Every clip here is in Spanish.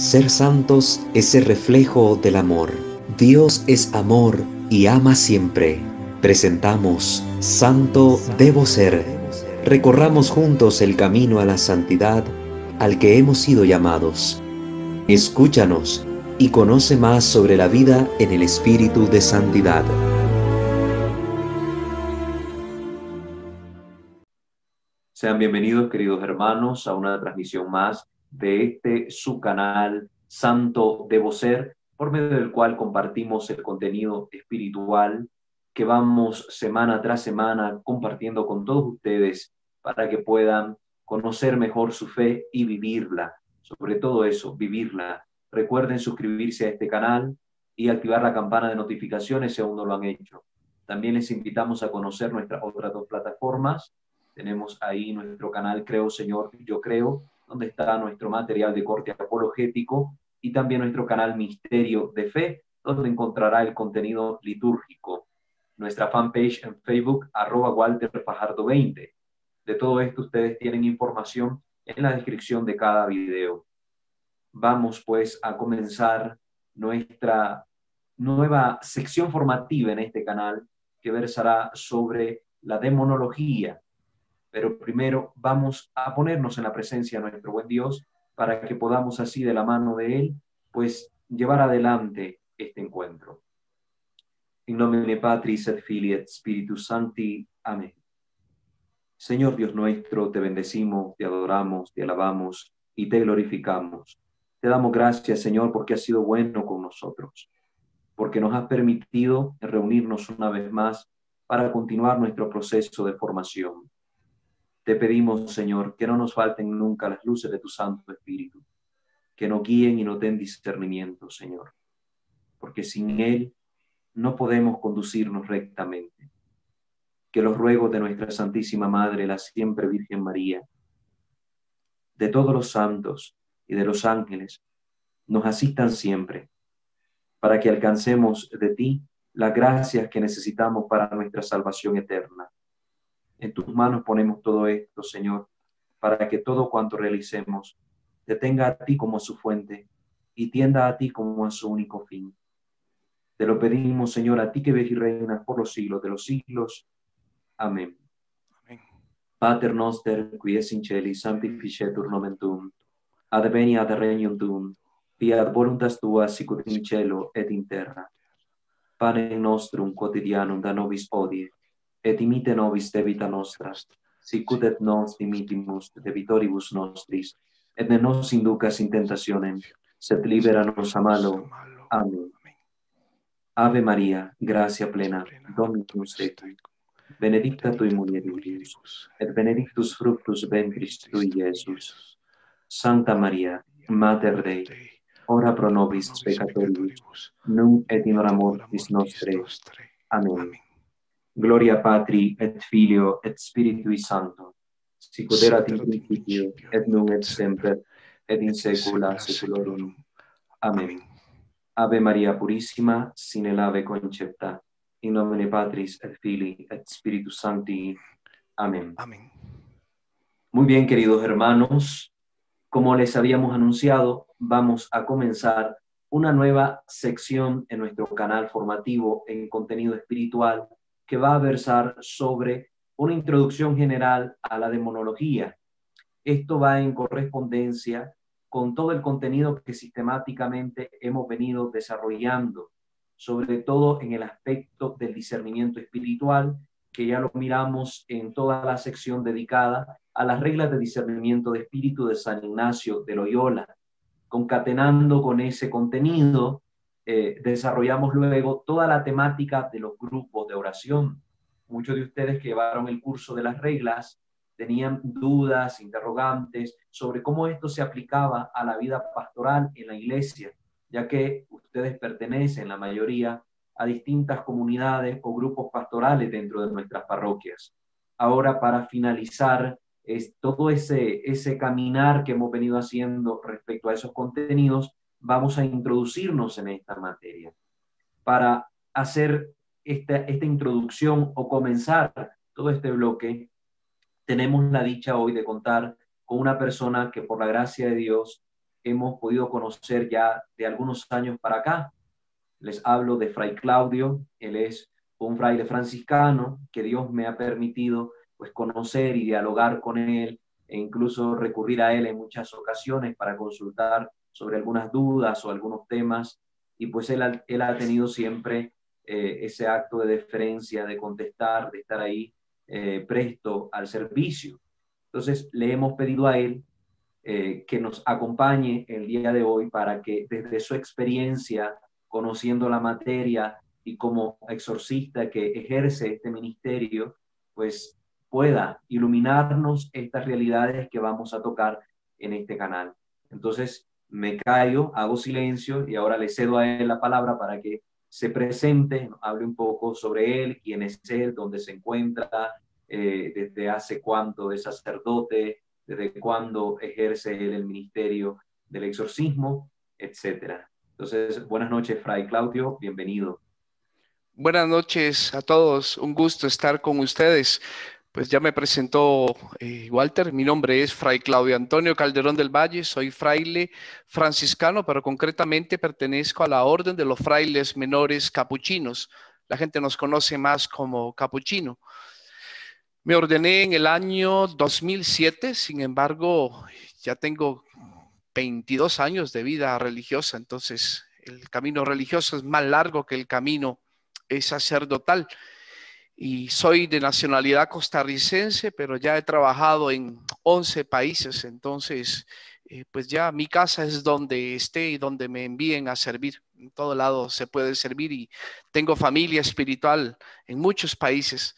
Ser santos es ser reflejo del amor. Dios es amor y ama siempre. Presentamos Santo Debo Ser. Recorramos juntos el camino a la santidad al que hemos sido llamados. Escúchanos y conoce más sobre la vida en el espíritu de santidad. Sean bienvenidos, queridos hermanos, a una transmisión más de su canal Santo Debo Ser, por medio del cual compartimos el contenido espiritual que vamos semana tras semana compartiendo con todos ustedes para que puedan conocer mejor su fe y vivirla. Sobre todo eso, vivirla. Recuerden suscribirse a este canal y activar la campana de notificaciones si aún no lo han hecho. También les invitamos a conocer nuestras otras dos plataformas. Tenemos ahí nuestro canal Creo Señor, Yo Creo, donde está nuestro material de corte apologético, y también nuestro canal Misterio de Fe, donde encontrará el contenido litúrgico. Nuestra fanpage en Facebook, @WalterFajardo20. De todo esto ustedes tienen información en la descripción de cada video. Vamos pues a comenzar nuestra nueva sección formativa en este canal, que versará sobre la demonología. Pero primero vamos a ponernos en la presencia de nuestro buen Dios para que podamos así de la mano de Él, pues llevar adelante este encuentro. In nomine Patris et Filii et Spiritus Sancti. Amén. Señor Dios nuestro, te bendecimos, te adoramos, te alabamos y te glorificamos. Te damos gracias, Señor, porque has sido bueno con nosotros, porque nos has permitido reunirnos una vez más para continuar nuestro proceso de formación. Te pedimos, Señor, que no nos falten nunca las luces de tu Santo Espíritu, que nos guíen y nos den discernimiento, Señor, porque sin Él no podemos conducirnos rectamente. Que los ruegos de nuestra Santísima Madre, la siempre Virgen María, de todos los santos y de los ángeles, nos asistan siempre, para que alcancemos de ti las gracias que necesitamos para nuestra salvación eterna. En tus manos ponemos todo esto, Señor, para que todo cuanto realicemos te tenga a ti como a su fuente y tienda a ti como a su único fin. Te lo pedimos, Señor, a ti que ves y reinas por los siglos de los siglos. Amén. Amén. Pater noster, qui es in celi, sanctificetur nomen tuum, adveniat regnum tuum, fiat voluntas tua sicut in cielo et in terra. Panem nostrum quotidianum da nobis hodie, et imite nobis debita nostra, sicut et nos dimitimus debitoribus nostris, et ne nos inducas in tentationem, sed libera nos a malo. Amén. Ave María, gracia plena, Dominus tecum, benedicta tui mulieribus, et benedictus fructus ventris tui, Iesus. Santa María, Mater Dei, ora pro nobis peccatoribus, nunc et in hora mortis nostre. Amén. Gloria Patri et Filio et Spiritui Sancto, sicut erat in principio et nunc et semper et in saecula saeculorum. Amén. Ave María Purísima, sine lave concepta, in nomine Patris et Filii et Spiritus Sancti. Amén. Amén. Muy bien, queridos hermanos, como les habíamos anunciado, vamos a comenzar una nueva sección en nuestro canal formativo en contenido espiritual que va a versar sobre una introducción general a la demonología. Esto va en correspondencia con todo el contenido que sistemáticamente hemos venido desarrollando, sobre todo en el aspecto del discernimiento espiritual, que ya lo miramos en toda la sección dedicada a las reglas de discernimiento de espíritu de San Ignacio de Loyola. Concatenando con ese contenido, desarrollamos luego toda la temática de los grupos de oración. Muchos de ustedes que llevaron el curso de las reglas tenían dudas, interrogantes sobre cómo esto se aplicaba a la vida pastoral en la iglesia, ya que ustedes pertenecen, la mayoría, a distintas comunidades o grupos pastorales dentro de nuestras parroquias. Ahora, para finalizar todo ese caminar que hemos venido haciendo respecto a esos contenidos, vamos a introducirnos en esta materia. Para hacer esta introducción o comenzar todo este bloque, tenemos la dicha hoy de contar con una persona que por la gracia de Dios hemos podido conocer ya de algunos años para acá. Les hablo de Fray Claudio. Él es un fraile franciscano que Dios me ha permitido pues conocer y dialogar con él, e incluso recurrir a él en muchas ocasiones para consultar sobre algunas dudas o algunos temas, y pues él ha tenido siempre ese acto de deferencia, de contestar, de estar ahí presto al servicio. Entonces le hemos pedido a él que nos acompañe el día de hoy para que desde su experiencia, conociendo la materia y como exorcista que ejerce este ministerio, pues pueda iluminarnos estas realidades que vamos a tocar en este canal. Entonces me callo, hago silencio y ahora le cedo a él la palabra para que se presente, hable un poco sobre él, quién es él, dónde se encuentra, desde hace cuánto es sacerdote, desde cuándo ejerce él el ministerio del exorcismo, etcétera. Entonces, buenas noches, Fray Claudio, bienvenido. Buenas noches a todos, un gusto estar con ustedes. Pues ya me presentó Walter, mi nombre es Fray Claudio Antonio Calderón del Valle, soy fraile franciscano, pero concretamente pertenezco a la Orden de los Frailes Menores Capuchinos. La gente nos conoce más como capuchino. Me ordené en el año 2007, sin embargo, ya tengo 22 años de vida religiosa, entonces el camino religioso es más largo que el camino sacerdotal. Y soy de nacionalidad costarricense, pero ya he trabajado en 11 países, entonces pues ya mi casa es donde esté y donde me envíen a servir. En todo lado se puede servir y tengo familia espiritual en muchos países.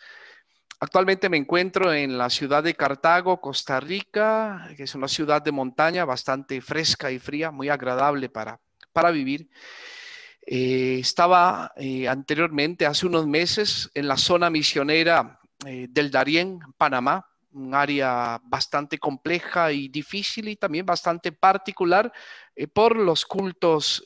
Actualmente me encuentro en la ciudad de Cartago, Costa Rica, que es una ciudad de montaña bastante fresca y fría, muy agradable para vivir. Estaba anteriormente, hace unos meses, en la zona misionera del Darién, Panamá, un área bastante compleja y difícil y también bastante particular por los cultos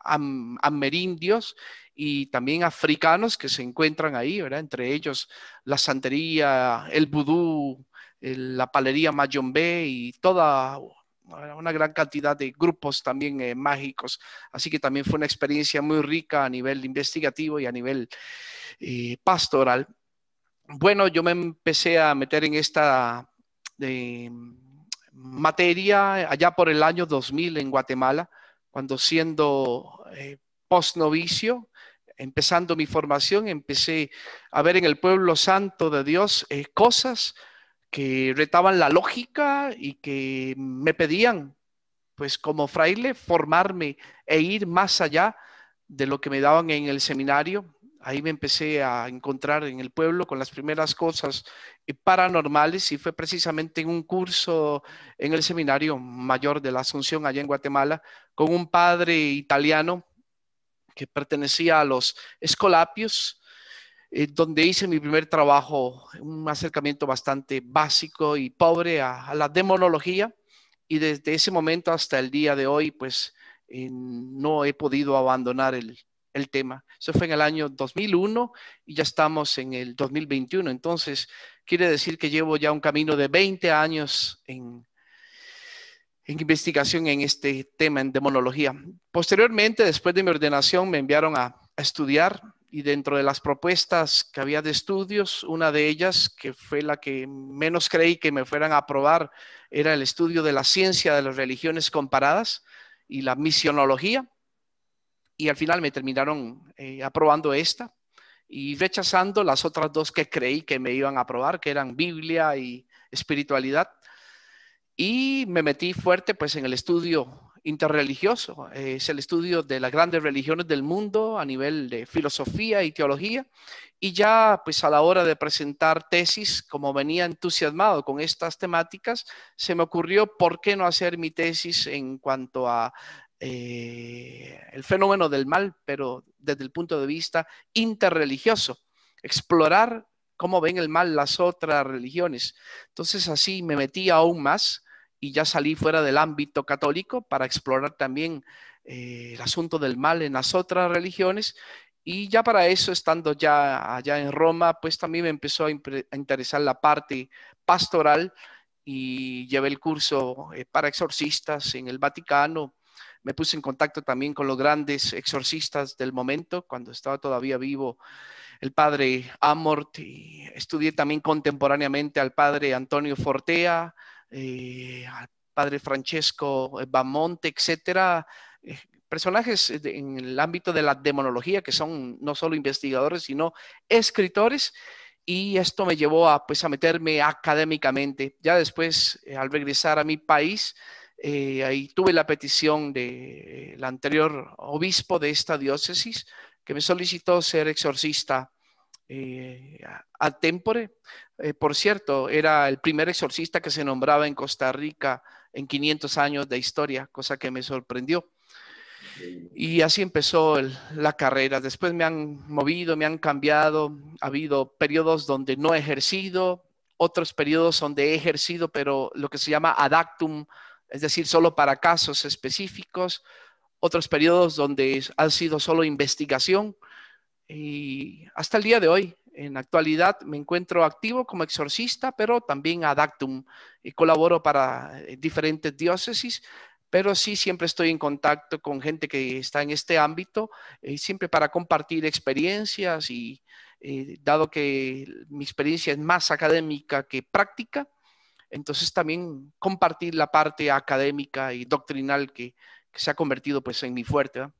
amerindios y también africanos que se encuentran ahí, ¿verdad? Entre ellos la santería, el vudú, la palería mayombe y toda una gran cantidad de grupos también mágicos. Así que también fue una experiencia muy rica a nivel investigativo y a nivel pastoral. Bueno, yo me empecé a meter en esta materia allá por el año 2000 en Guatemala, cuando siendo postnovicio, empezando mi formación, empecé a ver en el pueblo santo de Dios cosas que retaban la lógica y que me pedían, pues como fraile, formarme e ir más allá de lo que me daban en el seminario. Ahí me empecé a encontrar en el pueblo con las primeras cosas paranormales y fue precisamente en un curso en el Seminario Mayor de la Asunción, allá en Guatemala, con un padre italiano que pertenecía a los Escolapios, donde hice mi primer trabajo, un acercamiento bastante básico y pobre a la demonología, y desde ese momento hasta el día de hoy, pues no he podido abandonar el tema. Eso fue en el año 2001 y ya estamos en el 2021, entonces quiere decir que llevo ya un camino de 20 años en investigación en este tema, en demonología. Posteriormente, después de mi ordenación, me enviaron a estudiar y dentro de las propuestas que había de estudios, una de ellas, que fue la que menos creí que me fueran a aprobar, era el estudio de la ciencia de las religiones comparadas y la misionología. Y al final me terminaron aprobando esta y rechazando las otras dos que creí que me iban a aprobar, que eran Biblia y espiritualidad. Y me metí fuerte pues en el estudio interreligioso, es el estudio de las grandes religiones del mundo a nivel de filosofía y teología, y ya pues a la hora de presentar tesis, como venía entusiasmado con estas temáticas, se me ocurrió por qué no hacer mi tesis en cuanto a el fenómeno del mal, pero desde el punto de vista interreligioso, explorar cómo ven el mal las otras religiones. Entonces así me metí aún más y ya salí fuera del ámbito católico para explorar también el asunto del mal en las otras religiones. Y ya para eso, estando ya allá en Roma, pues también me empezó a interesar la parte pastoral y llevé el curso para exorcistas en el Vaticano. Me puse en contacto también con los grandes exorcistas del momento, cuando estaba todavía vivo el padre Amort, y estudié también contemporáneamente al padre Antonio Fortea, al padre Francesco Bamonte, etcétera. Personajes en el ámbito de la demonología que son no solo investigadores, sino escritores. Y esto me llevó a, pues, a meterme académicamente. Ya después, al regresar a mi país, ahí tuve la petición del anterior obispo de esta diócesis, que me solicitó ser exorcista ad tempore. Por cierto, era el primer exorcista que se nombraba en Costa Rica en 500 años de historia, cosa que me sorprendió. Y así empezó la carrera. Después me han movido, me han cambiado. Ha habido periodos donde no he ejercido, otros periodos donde he ejercido, pero lo que se llama ad actum, es decir, solo para casos específicos. Otros periodos donde ha sido solo investigación. Y hasta el día de hoy, en la actualidad, me encuentro activo como exorcista, pero también ad actum, y colaboro para diferentes diócesis, pero sí siempre estoy en contacto con gente que está en este ámbito, siempre para compartir experiencias y dado que mi experiencia es más académica que práctica, entonces también compartir la parte académica y doctrinal que se ha convertido pues en mi fuerte, ¿verdad?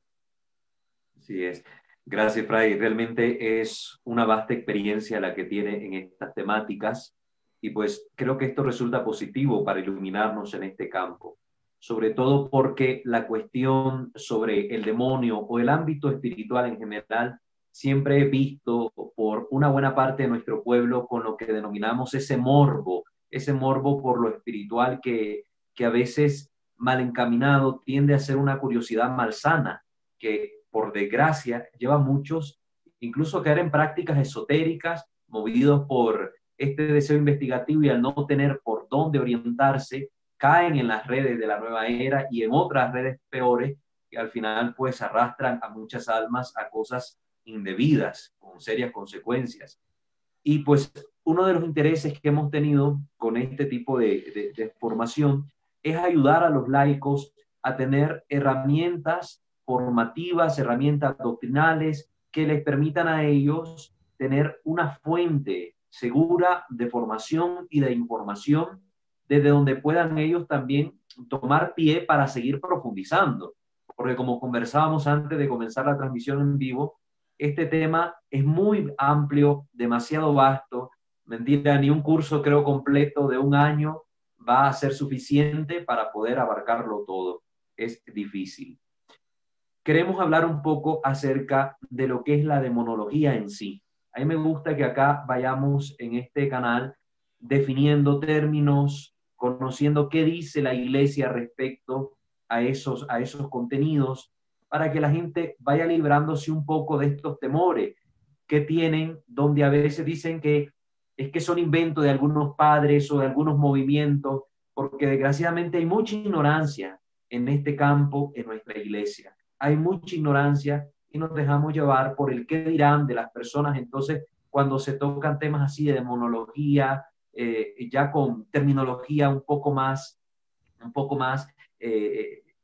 Así es. Gracias, Fray. Realmente es una vasta experiencia la que tiene en estas temáticas y pues creo que esto resulta positivo para iluminarnos en este campo, sobre todo porque la cuestión sobre el demonio o el ámbito espiritual en general siempre he visto por una buena parte de nuestro pueblo con lo que denominamos ese morbo por lo espiritual que a veces mal encaminado tiende a ser una curiosidad malsana que por desgracia lleva a muchos incluso a caer en prácticas esotéricas movidos por este deseo investigativo y al no tener por dónde orientarse caen en las redes de la nueva era y en otras redes peores que al final pues arrastran a muchas almas a cosas indebidas con serias consecuencias. Y pues uno de los intereses que hemos tenido con este tipo de formación es ayudar a los laicos a tener herramientas formativas, herramientas doctrinales que les permitan a ellos tener una fuente segura de formación y de información desde donde puedan ellos también tomar pie para seguir profundizando. Porque como conversábamos antes de comenzar la transmisión en vivo, este tema es muy amplio, demasiado vasto. Mentira, ni un curso creo completo de un año va a ser suficiente para poder abarcarlo todo. Es difícil. Queremos hablar un poco acerca de lo que es la demonología en sí. A mí me gusta que acá vayamos en este canal definiendo términos, conociendo qué dice la iglesia respecto a esos contenidos, para que la gente vaya librándose un poco de estos temores que tienen, donde a veces dicen que es que son inventos de algunos padres o de algunos movimientos, porque desgraciadamente hay mucha ignorancia en este campo en nuestra iglesia. Hay mucha ignorancia y nos dejamos llevar por el qué dirán de las personas. Entonces, cuando se tocan temas así de demonología, ya con terminología un poco más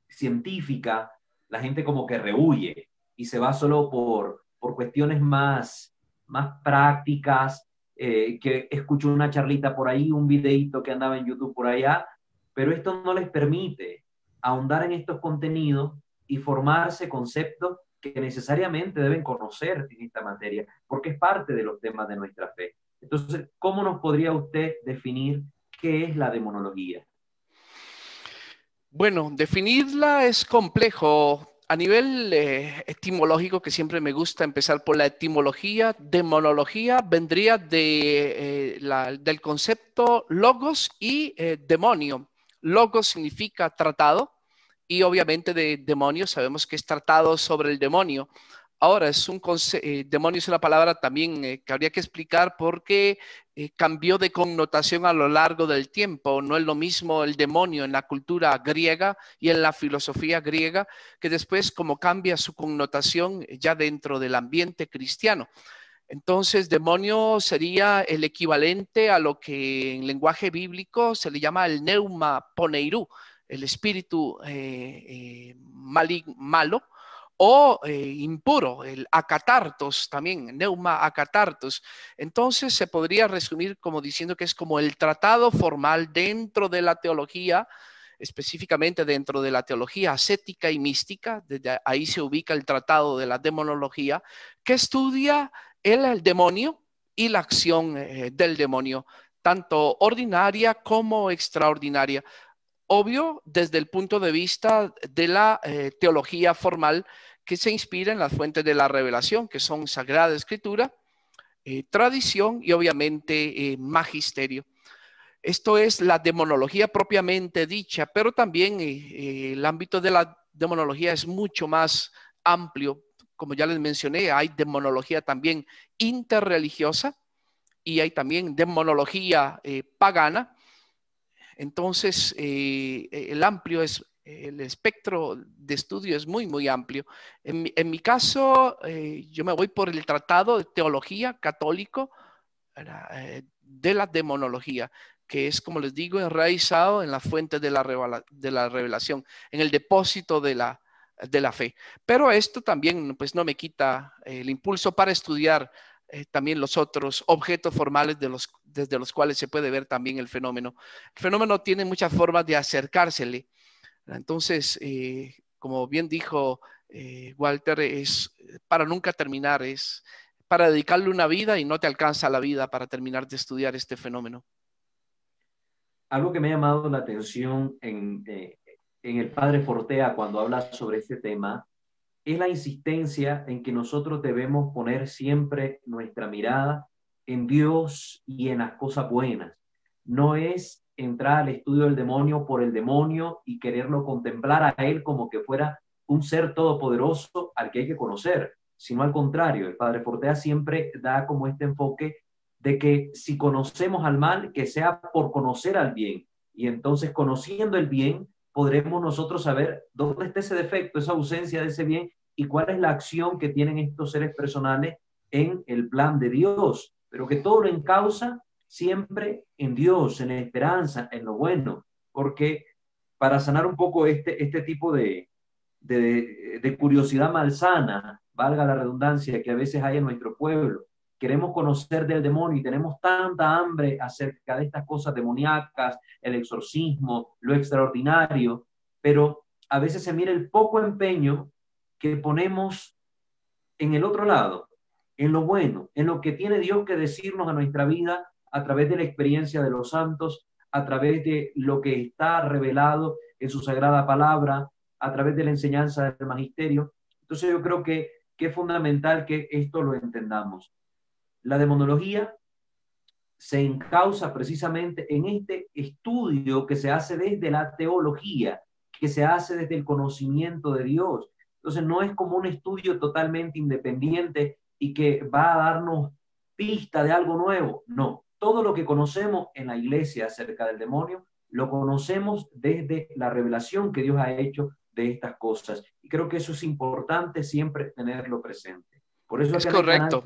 científica, la gente como que rehuye y se va solo por cuestiones más prácticas, que escuchó una charlita por ahí, un videito que andaba en YouTube por allá, pero esto no les permite ahondar en estos contenidos y formarse conceptos que necesariamente deben conocer en esta materia, porque es parte de los temas de nuestra fe. Entonces, ¿cómo nos podría usted definir qué es la demonología? Bueno, definirla es complejo. A nivel etimológico, que siempre me gusta empezar por la etimología, demonología vendría del concepto logos y demonio. Logos significa tratado y obviamente de demonio sabemos que es tratado sobre el demonio. Ahora, demonio es una palabra también que habría que explicar porque cambió de connotación a lo largo del tiempo. No es lo mismo el demonio en la cultura griega y en la filosofía griega, que después como cambia su connotación ya dentro del ambiente cristiano. Entonces, demonio sería el equivalente a lo que en lenguaje bíblico se le llama el neuma poneirú, el espíritu malo, o impuro, el acatartos también, neuma acatartos. Entonces se podría resumir como diciendo que es como el tratado formal dentro de la teología, específicamente dentro de la teología ascética y mística. Desde ahí se ubica el tratado de la demonología, que estudia el demonio y la acción del demonio, tanto ordinaria como extraordinaria. Obvio, desde el punto de vista de la teología formal, que se inspira en las fuentes de la revelación, que son Sagrada Escritura, tradición y obviamente magisterio. Esto es la demonología propiamente dicha, pero también el ámbito de la demonología es mucho más amplio. Como ya les mencioné, hay demonología también interreligiosa y hay también demonología pagana. Entonces, el espectro de estudio es muy, muy amplio. En mi caso, yo me voy por el Tratado de Teología Católico de la Demonología, que es, como les digo, enraizado en la fuente de la revelación, en el depósito de la fe. Pero esto también, pues, no me quita el impulso para estudiar también los otros objetos formales desde los cuales se puede ver también el fenómeno. El fenómeno tiene muchas formas de acercársele. Entonces, como bien dijo Walter, es para nunca terminar, es para dedicarle una vida y no te alcanza la vida para terminar de estudiar este fenómeno. Algo que me ha llamado la atención en el padre Fortea cuando habla sobre este tema es la insistencia en que nosotros debemos poner siempre nuestra mirada en Dios y en las cosas buenas. No es entrar al estudio del demonio por el demonio y quererlo contemplar a él como que fuera un ser todopoderoso al que hay que conocer, sino al contrario. El padre Fortea siempre da como este enfoque de que si conocemos al mal, que sea por conocer al bien. Y entonces, conociendo el bien, podremos nosotros saber dónde está ese defecto, esa ausencia de ese bien y cuál es la acción que tienen estos seres personales en el plan de Dios. Pero que todo lo encausa siempre en Dios, en la esperanza, en lo bueno. Porque para sanar un poco este tipo de curiosidad malsana, valga la redundancia, que a veces hay en nuestro pueblo, queremos conocer del demonio y tenemos tanta hambre acerca de estas cosas demoníacas, el exorcismo, lo extraordinario, pero a veces se mira el poco empeño que ponemos en el otro lado, en lo bueno, en lo que tiene Dios que decirnos a nuestra vida a través de la experiencia de los santos, a través de lo que está revelado en su sagrada palabra, a través de la enseñanza del magisterio. Entonces yo creo que es fundamental que esto lo entendamos. La demonología se encausa precisamente en este estudio que se hace desde la teología, que se hace desde el conocimiento de Dios. Entonces no es como un estudio totalmente independiente y que va a darnos pista de algo nuevo. No, todo lo que conocemos en la iglesia acerca del demonio, lo conocemos desde la revelación que Dios ha hecho de estas cosas. Y creo que eso es importante siempre tenerlo presente. Por eso Es correcto.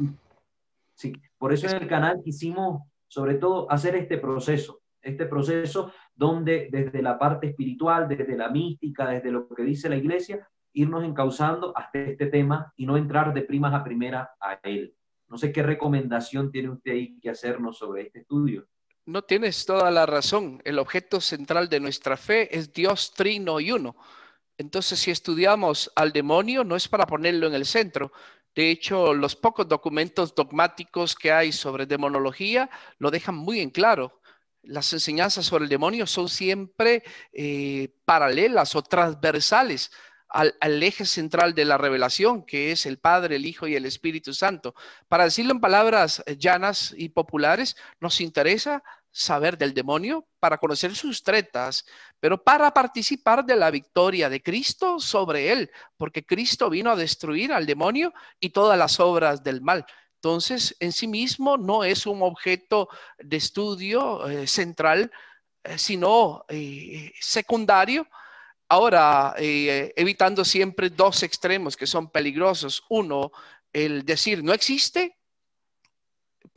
Sí, por eso en el canal quisimos, sobre todo, hacer este proceso donde desde la parte espiritual, desde la mística, desde lo que dice la iglesia, irnos encauzando hasta este tema y no entrar de primas a primera a él. No sé qué recomendación tiene usted ahí que hacernos sobre este estudio. No, tienes toda la razón. El objeto central de nuestra fe es Dios trino y uno. Entonces, si estudiamos al demonio, no es para ponerlo en el centro. De hecho, los pocos documentos dogmáticos que hay sobre demonología lo dejan muy en claro. Las enseñanzas sobre el demonio son siempre paralelas o transversales al eje central de la revelación, que es el Padre, el Hijo y el Espíritu Santo. Para decirlo en palabras llanas y populares, nos interesa saber del demonio para conocer sus tretas, pero para participar de la victoria de Cristo sobre él, porque Cristo vino a destruir al demonio y todas las obras del mal. Entonces, en sí mismo no es un objeto de estudio central, sino secundario. Ahora, evitando siempre dos extremos que son peligrosos. Uno, el decir no existe,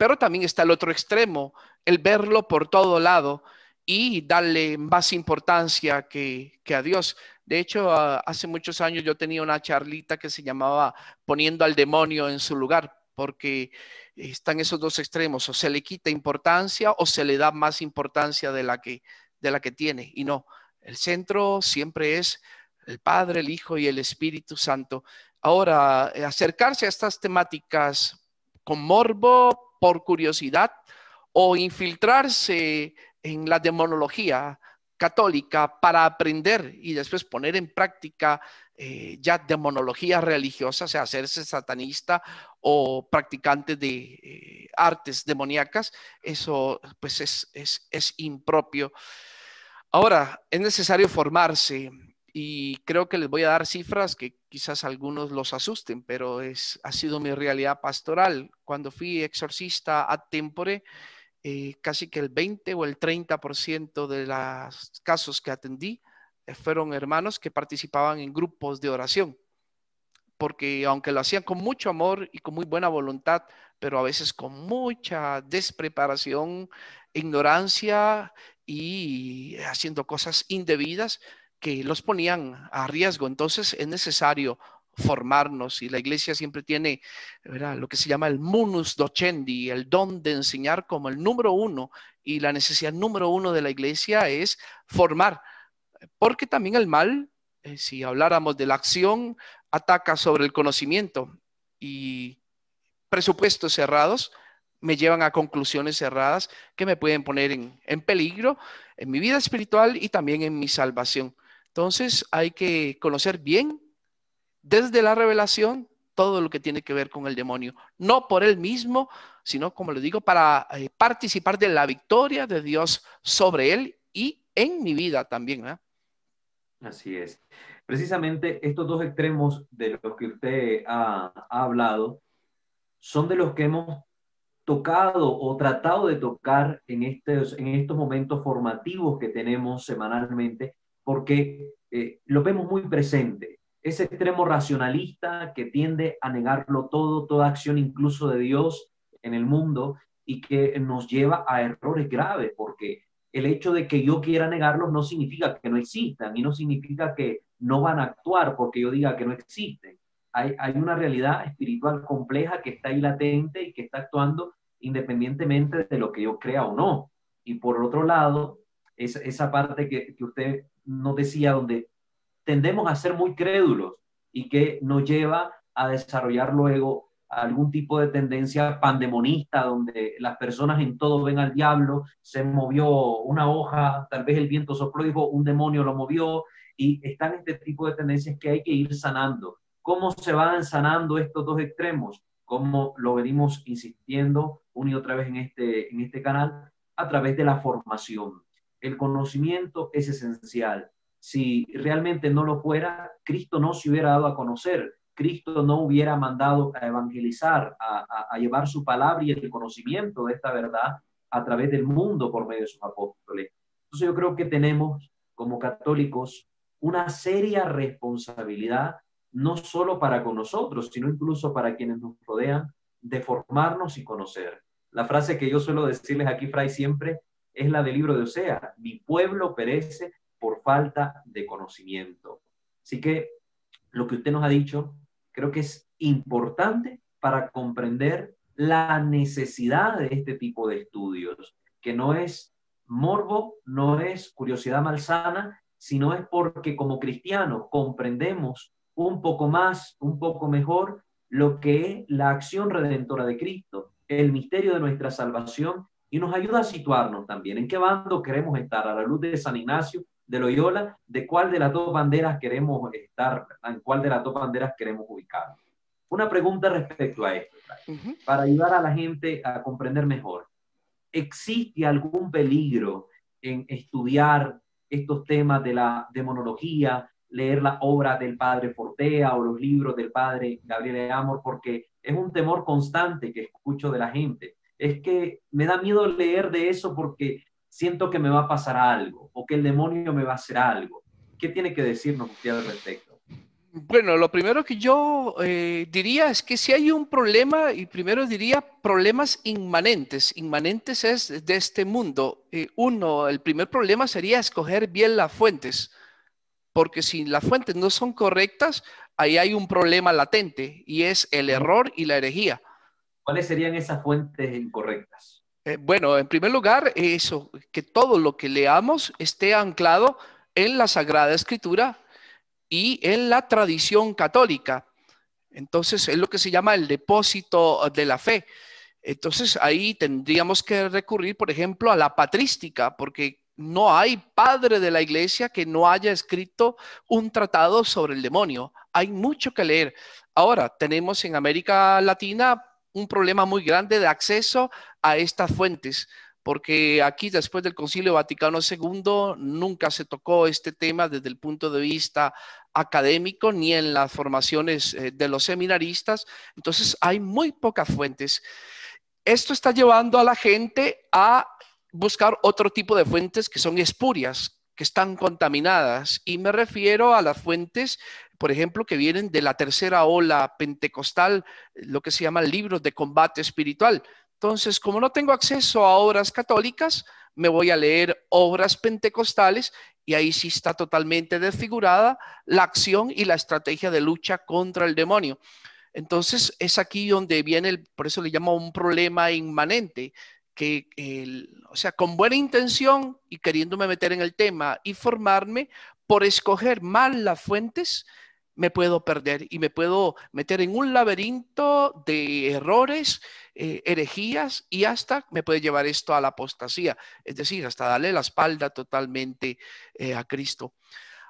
Pero también está el otro extremo, el verlo por todo lado y darle más importancia que a Dios. De hecho, hace muchos años yo tenía una charlita que se llamaba Poniendo al demonio en su lugar, porque están esos dos extremos, o se le quita importancia o se le da más importancia de la que tiene. Y no, el centro siempre es el Padre, el Hijo y el Espíritu Santo. Ahora, acercarse a estas temáticas con morbo, por curiosidad, o infiltrarse en la demonología católica para aprender y después poner en práctica ya demonología religiosa, o sea, hacerse satanista o practicante de artes demoníacas, eso pues es impropio. Ahora, es necesario formarse y creo que les voy a dar cifras que quizás algunos los asusten, pero ha sido mi realidad pastoral. Cuando fui exorcista ad tempore, casi que el 20 o el 30% de los casos que atendí fueron hermanos que participaban en grupos de oración, porque aunque lo hacían con mucho amor y con muy buena voluntad, pero a veces con mucha despreparación, ignorancia y haciendo cosas indebidas que los ponían a riesgo. Entonces es necesario formarnos y la iglesia siempre tiene, ¿verdad?, lo que se llama el munus docendi, el don de enseñar como el número uno, y la necesidad número uno de la iglesia es formar, porque también el mal, si habláramos de la acción, ataca sobre el conocimiento y presupuestos cerrados me llevan a conclusiones cerradas que me pueden poner en peligro en mi vida espiritual y también en mi salvación. Entonces hay que conocer bien desde la revelación todo lo que tiene que ver con el demonio, no por él mismo, sino, como le digo, para participar de la victoria de Dios sobre él y en mi vida también, ¿eh? Así es. Precisamente estos dos extremos de los que usted ha hablado son de los que hemos tocado o tratado de tocar en estos momentos formativos que tenemos semanalmente, porque lo vemos muy presente. Ese extremo racionalista que tiende a negarlo todo, toda acción incluso de Dios en el mundo, y que nos lleva a errores graves, porque el hecho de que yo quiera negarlos no significa que no existan y no significa que no van a actuar porque yo diga que no existen. Hay una realidad espiritual compleja que está ahí latente y que está actuando independientemente de lo que yo crea o no. Y por otro lado, esa parte que usted nos decía, donde tendemos a ser muy crédulos y que nos lleva a desarrollar luego algún tipo de tendencia pandemonista, donde las personas en todo ven al diablo, se movió una hoja, tal vez el viento sopló y dijo, un demonio lo movió, y están este tipo de tendencias que hay que ir sanando. ¿Cómo se van sanando estos dos extremos? Como lo venimos insistiendo una y otra vez en este canal, a través de la formación. El conocimiento es esencial. Si realmente no lo fuera, Cristo no se hubiera dado a conocer, Cristo no hubiera mandado a evangelizar, a llevar su palabra y el conocimiento de esta verdad a través del mundo por medio de sus apóstoles. Entonces yo creo que tenemos como católicos una seria responsabilidad, no solo para con nosotros, sino incluso para quienes nos rodean, de formarnos y conocer. La frase que yo suelo decirles aquí, Fray, siempre es la del libro de Osea: mi pueblo perece por falta de conocimiento. Así que lo que usted nos ha dicho creo que es importante para comprender la necesidad de este tipo de estudios, que no es morbo, no es curiosidad malsana, sino es porque como cristianos comprendemos un poco más, un poco mejor lo que es la acción redentora de Cristo, el misterio de nuestra salvación, y nos ayuda a situarnos también en qué bando queremos estar, a la luz de San Ignacio de Loyola, de cuál de las dos banderas queremos estar, en cuál de las dos banderas queremos ubicar. Una pregunta respecto a esto, para ayudar a la gente a comprender mejor. ¿Existe algún peligro en estudiar estos temas de la demonología, leer la obra del padre Fortea o los libros del padre Gabriel Amor? Porque es un temor constante que escucho de la gente. Es que me da miedo leer de eso porque siento que me va a pasar algo o que el demonio me va a hacer algo. ¿Qué tiene que decirnos usted al respecto? Bueno, lo primero que yo diría es que si hay un problema, y primero diría problemas inmanentes. Inmanentes es de este mundo. Uno, el primer problema sería escoger bien las fuentes, porque si las fuentes no son correctas, ahí hay un problema latente y es el error y la herejía. ¿Cuáles serían esas fuentes incorrectas? Bueno, en primer lugar, eso, que todo lo que leamos esté anclado en la Sagrada Escritura y en la tradición católica. Entonces, es lo que se llama el depósito de la fe. Entonces, ahí tendríamos que recurrir, por ejemplo, a la patrística, porque no hay padre de la iglesia que no haya escrito un tratado sobre el demonio. Hay mucho que leer. Ahora, tenemos en América Latina un problema muy grande de acceso a estas fuentes, porque aquí después del Concilio Vaticano II nunca se tocó este tema desde el punto de vista académico ni en las formaciones de los seminaristas. Entonces hay muy pocas fuentes. Esto está llevando a la gente a buscar otro tipo de fuentes que son espurias, que están contaminadas. Y me refiero a las fuentes, por ejemplo, que vienen de la tercera ola pentecostal, lo que se llaman libros de combate espiritual. Entonces, como no tengo acceso a obras católicas, me voy a leer obras pentecostales y ahí sí está totalmente desfigurada la acción y la estrategia de lucha contra el demonio. Entonces es aquí donde viene, por eso le llamo un problema inmanente, que o sea, con buena intención y queriéndome meter en el tema y formarme, por escoger mal las fuentes, me puedo perder y me puedo meter en un laberinto de errores, herejías y hasta me puede llevar esto a la apostasía, es decir, hasta darle la espalda totalmente a Cristo.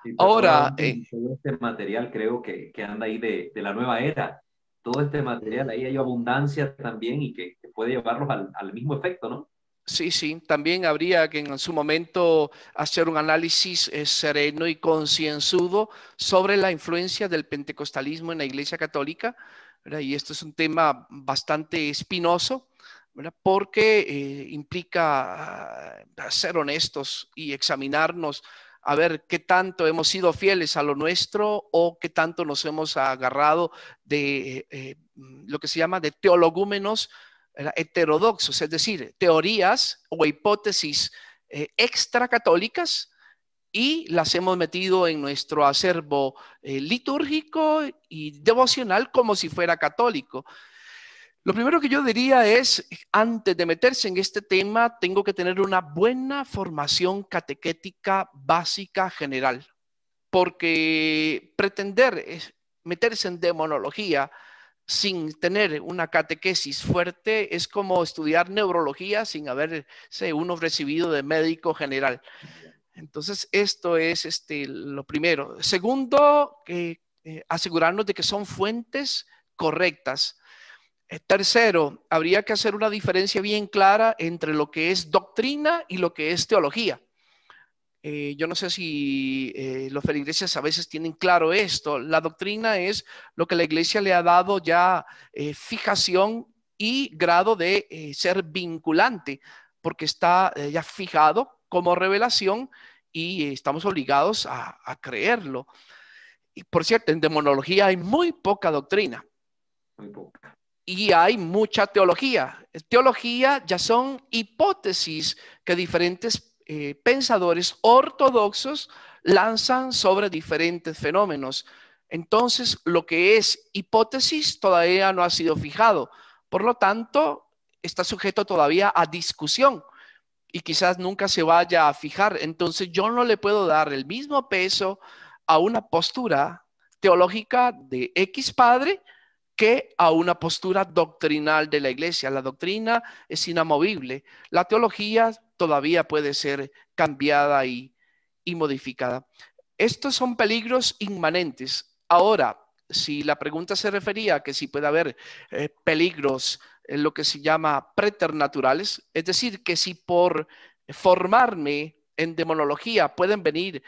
Sí, pues ahora Ahora, hablando de todo este material, creo que anda ahí de la nueva era. Todo este material, ahí hay abundancia también y que puede llevarlos al mismo efecto, ¿no? sí, sí, también habría que en su momento hacer un análisis sereno y concienzudo sobre la influencia del pentecostalismo en la Iglesia Católica, ¿verdad? Y esto es un tema bastante espinoso, ¿verdad? Porque implica ser honestos y examinarnos a ver qué tanto hemos sido fieles a lo nuestro o qué tanto nos hemos agarrado de lo que se llama de teologúmenos heterodoxos, es decir, teorías o hipótesis extracatólicas y las hemos metido en nuestro acervo litúrgico y devocional como si fuera católico. Lo primero que yo diría es, antes de meterse en este tema, tengo que tener una buena formación catequética básica general, porque pretender meterse en demonología sin tener una catequesis fuerte es como estudiar neurología sin haberse uno recibido de médico general. Entonces, esto es lo primero. Segundo, asegurarnos de que son fuentes correctas. Tercero, habría que hacer una diferencia bien clara entre lo que es doctrina y lo que es teología. Yo no sé si los feligreses a veces tienen claro esto. La doctrina es lo que la iglesia le ha dado ya fijación y grado de ser vinculante, porque está ya fijado como revelación y estamos obligados a creerlo. Y por cierto, en demonología hay muy poca doctrina. Muy poca. Y hay mucha teología. Teología ya son hipótesis que diferentes pensadores ortodoxos lanzan sobre diferentes fenómenos. Entonces, lo que es hipótesis todavía no ha sido fijado. Por lo tanto, está sujeto todavía a discusión y quizás nunca se vaya a fijar. Entonces, yo no le puedo dar el mismo peso a una postura teológica de X padre que a una postura doctrinal de la iglesia. La doctrina es inamovible. La teología todavía puede ser cambiada y modificada. Estos son peligros inmanentes. Ahora, si la pregunta se refería a que si puede haber peligros en lo que se llama preternaturales, es decir, que si por formarme en demonología pueden venir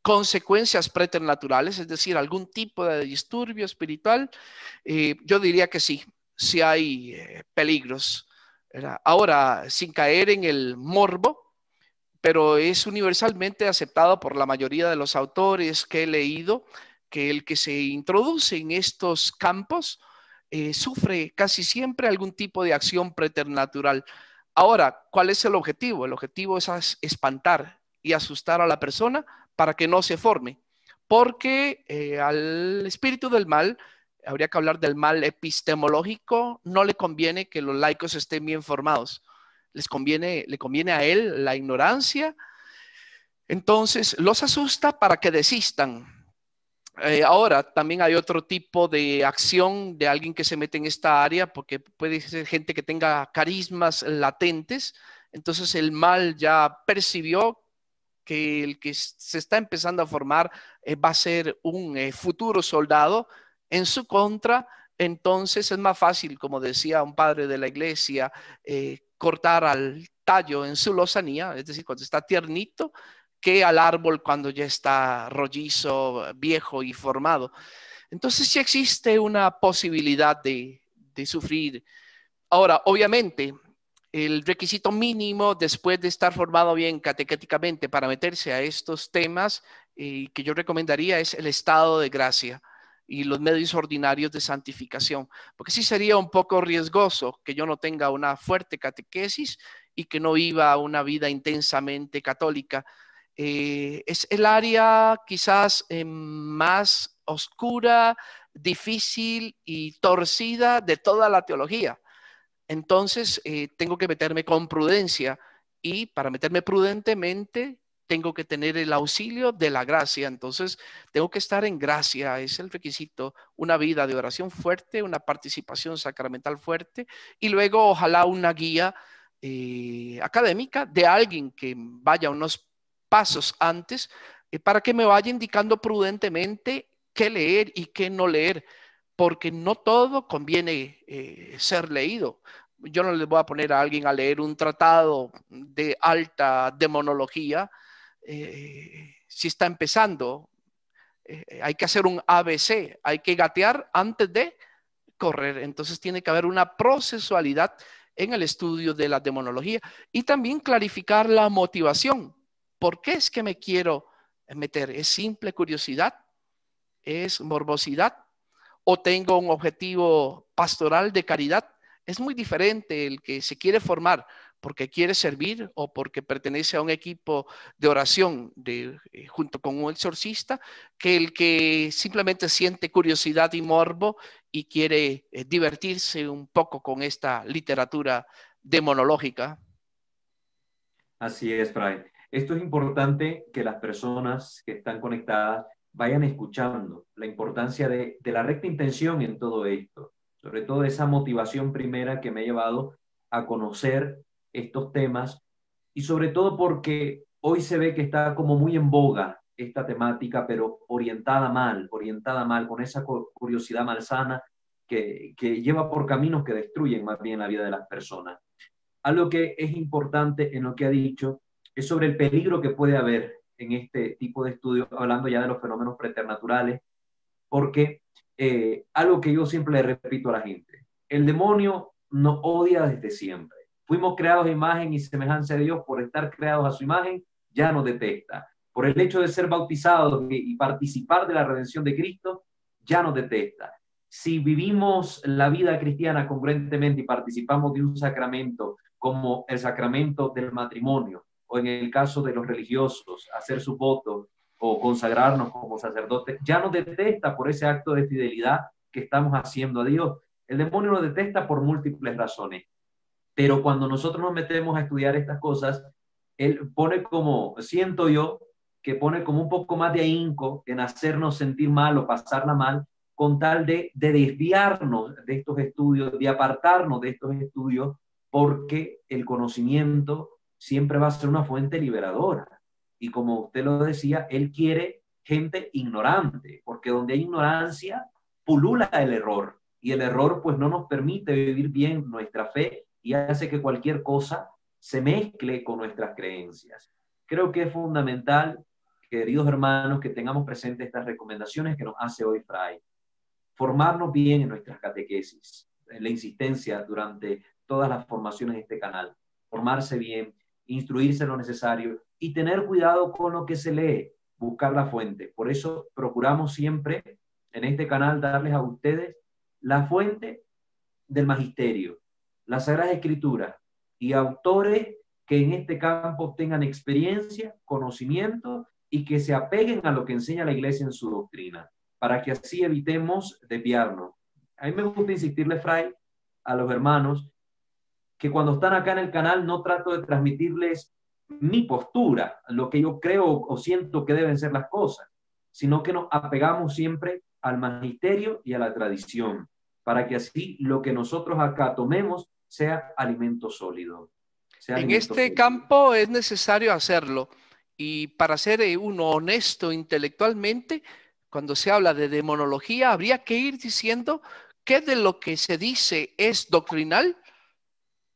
consecuencias preternaturales, es decir, algún tipo de disturbio espiritual, yo diría que sí, sí hay peligros, ¿verdad? Ahora, sin caer en el morbo, pero es universalmente aceptado por la mayoría de los autores que he leído que el que se introduce en estos campos sufre casi siempre algún tipo de acción preternatural. Ahora, ¿cuál es el objetivo? El objetivo es espantar y asustar a la persona para que no se forme, porque al espíritu del mal, habría que hablar del mal epistemológico, no le conviene que los laicos estén bien formados. Le conviene a él la ignorancia, entonces los asusta para que desistan. Ahora, también hay otro tipo de acción de alguien que se mete en esta área, porque puede ser gente que tenga carismas latentes. Entonces el mal ya percibió que el que se está empezando a formar va a ser un futuro soldado en su contra. Entonces es más fácil, como decía un padre de la iglesia, cortar al tallo en su lozanía, es decir, cuando está tiernito, que al árbol cuando ya está rollizo, viejo y formado. Entonces sí existe una posibilidad de sufrir. Ahora, obviamente, el requisito mínimo después de estar formado bien catequéticamente para meterse a estos temas que yo recomendaría es el estado de gracia y los medios ordinarios de santificación, porque sí sería un poco riesgoso que yo no tenga una fuerte catequesis y que no viva una vida intensamente católica. Es el área quizás más oscura, difícil y torcida de toda la teología. Entonces, tengo que meterme con prudencia y para meterme prudentemente tengo que tener el auxilio de la gracia. Entonces, tengo que estar en gracia, es el requisito, una vida de oración fuerte, una participación sacramental fuerte y luego ojalá una guía académica de alguien que vaya unos pasos antes para que me vaya indicando prudentemente qué leer y qué no leer, porque no todo conviene ser leído. Yo no les voy a poner a alguien a leer un tratado de alta demonología si está empezando. Hay que hacer un ABC, hay que gatear antes de correr. Entonces tiene que haber una procesualidad en el estudio de la demonología y también clarificar la motivación. ¿Por qué es que me quiero meter? ¿Es simple curiosidad? ¿Es morbosidad? ¿O tengo un objetivo pastoral de caridad? Es muy diferente el que se quiere formar porque quiere servir o porque pertenece a un equipo de oración junto con un exorcista, que el que simplemente siente curiosidad y morbo y quiere divertirse un poco con esta literatura demonológica. Así es, Fray. Esto es importante que las personas que están conectadas vayan escuchando la importancia de la recta intención en todo esto, sobre todo esa motivación primera que me ha llevado a conocer estos temas y sobre todo porque hoy se ve que está como muy en boga esta temática, pero orientada mal, con esa curiosidad malsana que lleva por caminos que destruyen más bien la vida de las personas. Algo que es importante en lo que ha dicho es sobre el peligro que puede haber en este tipo de estudios, hablando ya de los fenómenos preternaturales, porque algo que yo siempre le repito a la gente, el demonio nos odia desde siempre. Fuimos creados a imagen y semejanza de Dios, por estar creados a su imagen, ya nos detesta. Por el hecho de ser bautizados y participar de la redención de Cristo, ya nos detesta. Si vivimos la vida cristiana congruentemente y participamos de un sacramento como el sacramento del matrimonio, o en el caso de los religiosos, hacer su voto o consagrarnos como sacerdotes, ya nos detesta por ese acto de fidelidad que estamos haciendo a Dios. El demonio nos detesta por múltiples razones, pero cuando nosotros nos metemos a estudiar estas cosas, él pone como, siento yo, que pone como un poco más de ahínco en hacernos sentir mal o pasarla mal, con tal de desviarnos de estos estudios, de apartarnos de estos estudios, porque el conocimiento siempre va a ser una fuente liberadora. Y como usted lo decía, él quiere gente ignorante, porque donde hay ignorancia, pulula el error. Y el error pues no nos permite vivir bien nuestra fe y hace que cualquier cosa se mezcle con nuestras creencias. Creo que es fundamental, queridos hermanos, que tengamos presentes estas recomendaciones que nos hace hoy Fray. Formarnos bien en nuestras catequesis, en la insistencia durante todas las formaciones de este canal, formarse bien, instruirse lo necesario y tener cuidado con lo que se lee. buscar la fuente. Por eso procuramos siempre en este canal darles a ustedes la fuente del magisterio, las Sagradas Escrituras y autores que en este campo tengan experiencia, conocimiento y que se apeguen a lo que enseña la Iglesia en su doctrina, para que así evitemos desviarnos. A mí me gusta insistirle, Fray, a los hermanos, que cuando están acá en el canal no trato de transmitirles mi postura, lo que yo creo o siento que deben ser las cosas, sino que nos apegamos siempre al magisterio y a la tradición, para que así lo que nosotros acá tomemos sea alimento sólido. En este campo es necesario hacerlo, y para ser uno honesto intelectualmente, cuando se habla de demonología, habría que ir diciendo qué de lo que se dice es doctrinal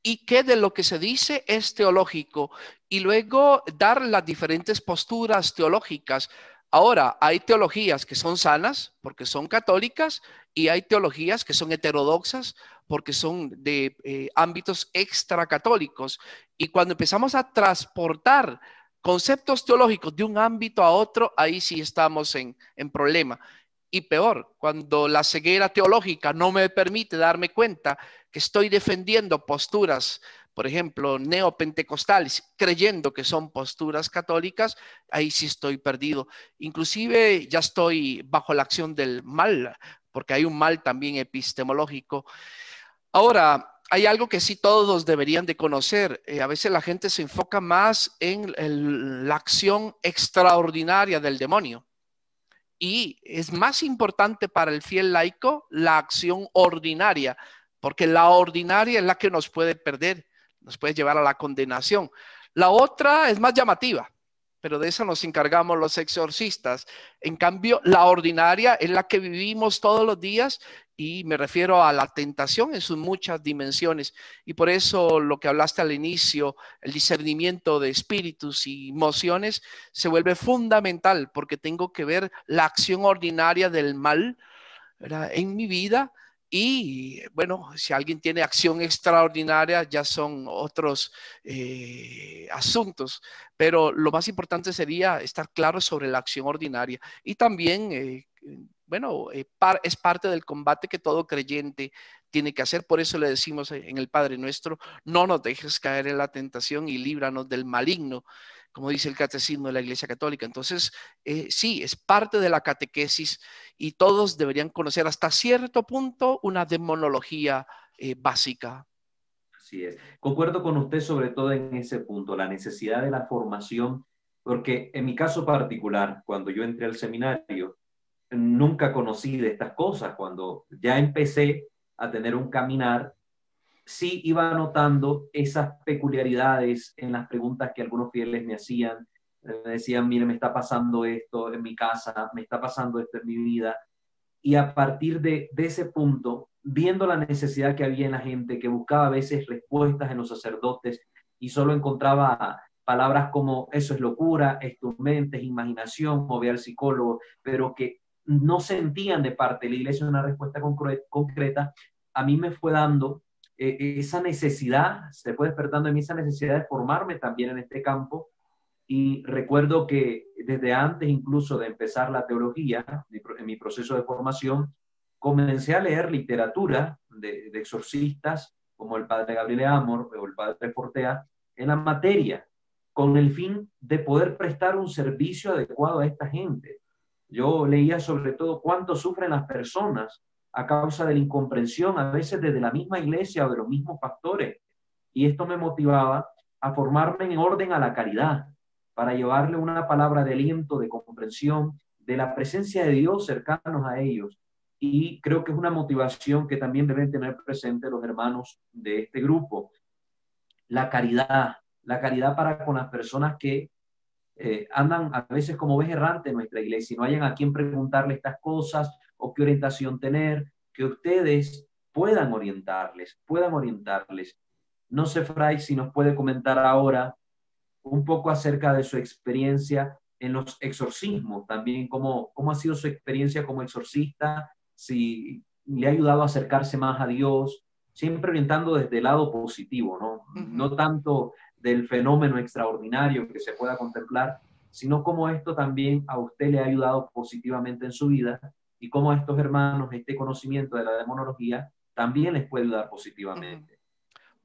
y qué de lo que se dice es teológico, y luego dar las diferentes posturas teológicas. Ahora, hay teologías que son sanas porque son católicas, y hay teologías que son heterodoxas porque son de ámbitos extracatólicos. Y cuando empezamos a transportar conceptos teológicos de un ámbito a otro, ahí sí estamos en problema. Y peor, cuando la ceguera teológica no me permite darme cuenta que estoy defendiendo posturas, por ejemplo, neopentecostales, creyendo que son posturas católicas, ahí sí estoy perdido. Inclusive ya estoy bajo la acción del mal, porque hay un mal también epistemológico. Ahora, hay algo que sí todos deberían de conocer. A veces la gente se enfoca más en la acción extraordinaria del demonio. Y es más importante para el fiel laico la acción ordinaria, porque la ordinaria es la que nos puede perder, nos puede llevar a la condenación. La otra es más llamativa, pero de eso nos encargamos los exorcistas. En cambio, la ordinaria es la que vivimos todos los días, y me refiero a la tentación en sus muchas dimensiones. Y por eso lo que hablaste al inicio, el discernimiento de espíritus y emociones, se vuelve fundamental, porque tengo que ver la acción ordinaria del mal, ¿verdad?, en mi vida. Y bueno, si alguien tiene acción extraordinaria, ya son otros asuntos, pero lo más importante sería estar claro sobre la acción ordinaria. Y también, bueno, es parte del combate que todo creyente tiene que hacer. Por eso le decimos en el Padre Nuestro: no nos dejes caer en la tentación y líbranos del maligno, como dice el Catecismo de la Iglesia Católica. Entonces, sí, es parte de la catequesis, y todos deberían conocer hasta cierto punto una demonología básica. Así es. Concuerdo con usted sobre todo en ese punto, la necesidad de la formación, porque en mi caso particular, cuando yo entré al seminario, nunca conocí de estas cosas. Cuando ya empecé a tener un caminar, sí iba notando esas peculiaridades en las preguntas que algunos fieles me hacían. Me decían: mire, me está pasando esto en mi casa, me está pasando esto en mi vida. Y a partir de ese punto, viendo la necesidad que había en la gente, que buscaba a veces respuestas en los sacerdotes y solo encontraba palabras como eso es locura, es tu mente, es imaginación, o ve al psicólogo, pero que no sentían de parte de la iglesia una respuesta concreta, a mí me fue dando esa necesidad, se fue despertando en mí esa necesidad de formarme también en este campo. Y recuerdo que desde antes incluso de empezar la teología, en mi proceso de formación, comencé a leer literatura de exorcistas como el padre Gabriel Amor o el padre Fortea en la materia, con el fin de poder prestar un servicio adecuado a esta gente. Yo leía sobre todo cuánto sufren las personas a causa de la incomprensión, a veces desde la misma iglesia o de los mismos pastores. Y esto me motivaba a formarme en orden a la caridad, para llevarle una palabra de aliento, de comprensión, de la presencia de Dios cercanos a ellos. Y creo que es una motivación que también deben tener presente los hermanos de este grupo. La caridad para con las personas que andan a veces como ovejas errantes en nuestra iglesia y no hayan a quién preguntarle estas cosas o qué orientación tener, que ustedes puedan orientarles. No sé, Fray, si nos puede comentar ahora un poco acerca de su experiencia en los exorcismos, también cómo ha sido su experiencia como exorcista, si le ha ayudado a acercarse más a Dios, siempre orientando desde el lado positivo, ¿no? No tanto del fenómeno extraordinario que se pueda contemplar, sino cómo esto también a usted le ha ayudado positivamente en su vida y cómo a estos hermanos este conocimiento de la demonología también les puede ayudar Ujú. positivamente.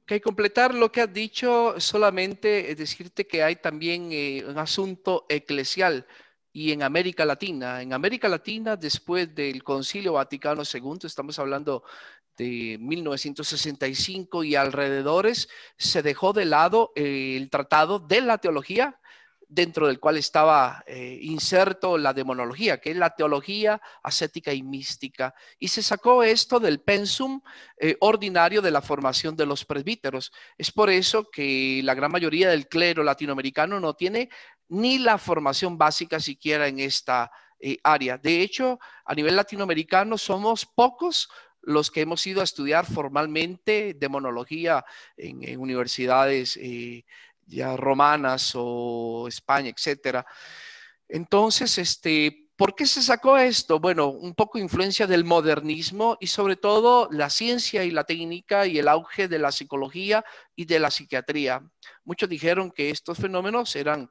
Ok, completar lo que has dicho, solamente es decirte que hay también un asunto eclesial y en América Latina, después del Concilio Vaticano II, estamos hablando de 1965 y alrededores, se dejó de lado el tratado de la teología, dentro del cual estaba inserto la demonología, que es la teología ascética y mística, y se sacó esto del pensum ordinario de la formación de los presbíteros. Es por eso que la gran mayoría del clero latinoamericano no tiene ni la formación básica siquiera en esta área. De hecho, a nivel latinoamericano somos pocos los que hemos ido a estudiar formalmente demonología en universidades ya romanas o España, etcétera. Entonces, ¿por qué se sacó esto? Bueno, un poco influencia del modernismo y sobre todo la ciencia y la técnica y el auge de la psicología y de la psiquiatría. Muchos dijeron que estos fenómenos eran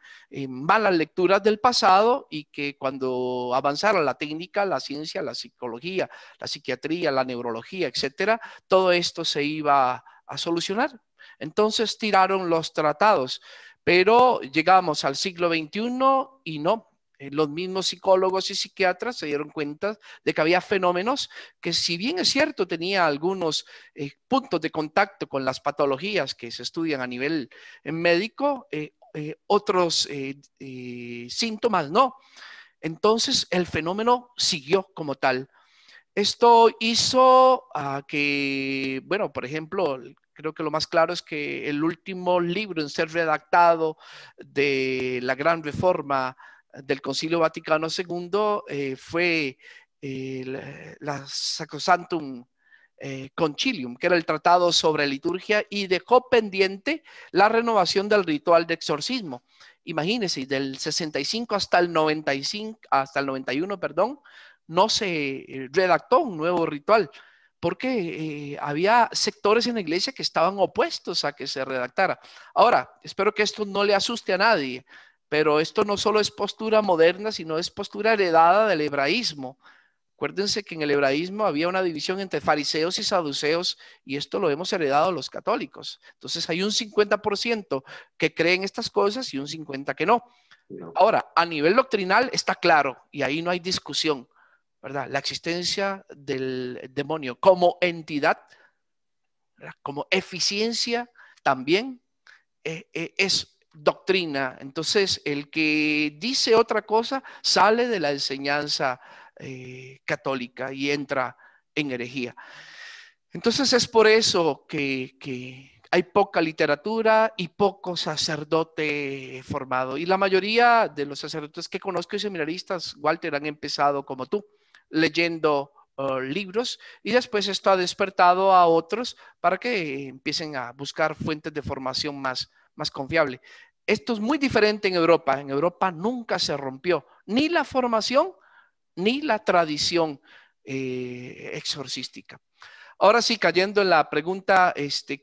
malas lecturas del pasado y que cuando avanzara la técnica, la ciencia, la psicología, la psiquiatría, la neurología, etcétera, todo esto se iba a solucionar. Entonces tiraron los tratados, pero llegamos al siglo XXI y no. Los mismos psicólogos y psiquiatras se dieron cuenta de que había fenómenos que, si bien es cierto, tenía algunos puntos de contacto con las patologías que se estudian a nivel médico, otros síntomas no. Entonces el fenómeno siguió como tal. Esto hizo que, bueno, por ejemplo, creo que lo más claro es que el último libro en ser redactado de la Gran Reforma del Concilio Vaticano II fue la Sacrosanctum Concilium, que era el tratado sobre liturgia, y dejó pendiente la renovación del ritual de exorcismo. Imagínense, del 65 hasta el 95, hasta el 91, perdón, no se redactó un nuevo ritual, porque había sectores en la iglesia que estaban opuestos a que se redactara. Ahora, espero que esto no le asuste a nadie, pero esto no solo es postura moderna, sino es postura heredada del hebraísmo. Acuérdense que en el hebraísmo había una división entre fariseos y saduceos, y esto lo hemos heredado los católicos. Entonces hay un 50% que creen estas cosas y un 50% que no. Ahora, a nivel doctrinal está claro, y ahí no hay discusión, ¿verdad? La existencia del demonio como entidad, ¿verdad? Como eficiencia también es doctrina. Entonces, el que dice otra cosa sale de la enseñanza católica y entra en herejía. Entonces, es por eso que hay poca literatura y poco sacerdote formado. Y la mayoría de los sacerdotes que conozco y seminaristas, Walter, han empezado como tú, leyendo libros, y después esto ha despertado a otros para que empiecen a buscar fuentes de formación más confiable. Esto es muy diferente en Europa. En Europa nunca se rompió ni la formación ni la tradición exorcística. Ahora sí, cayendo en la pregunta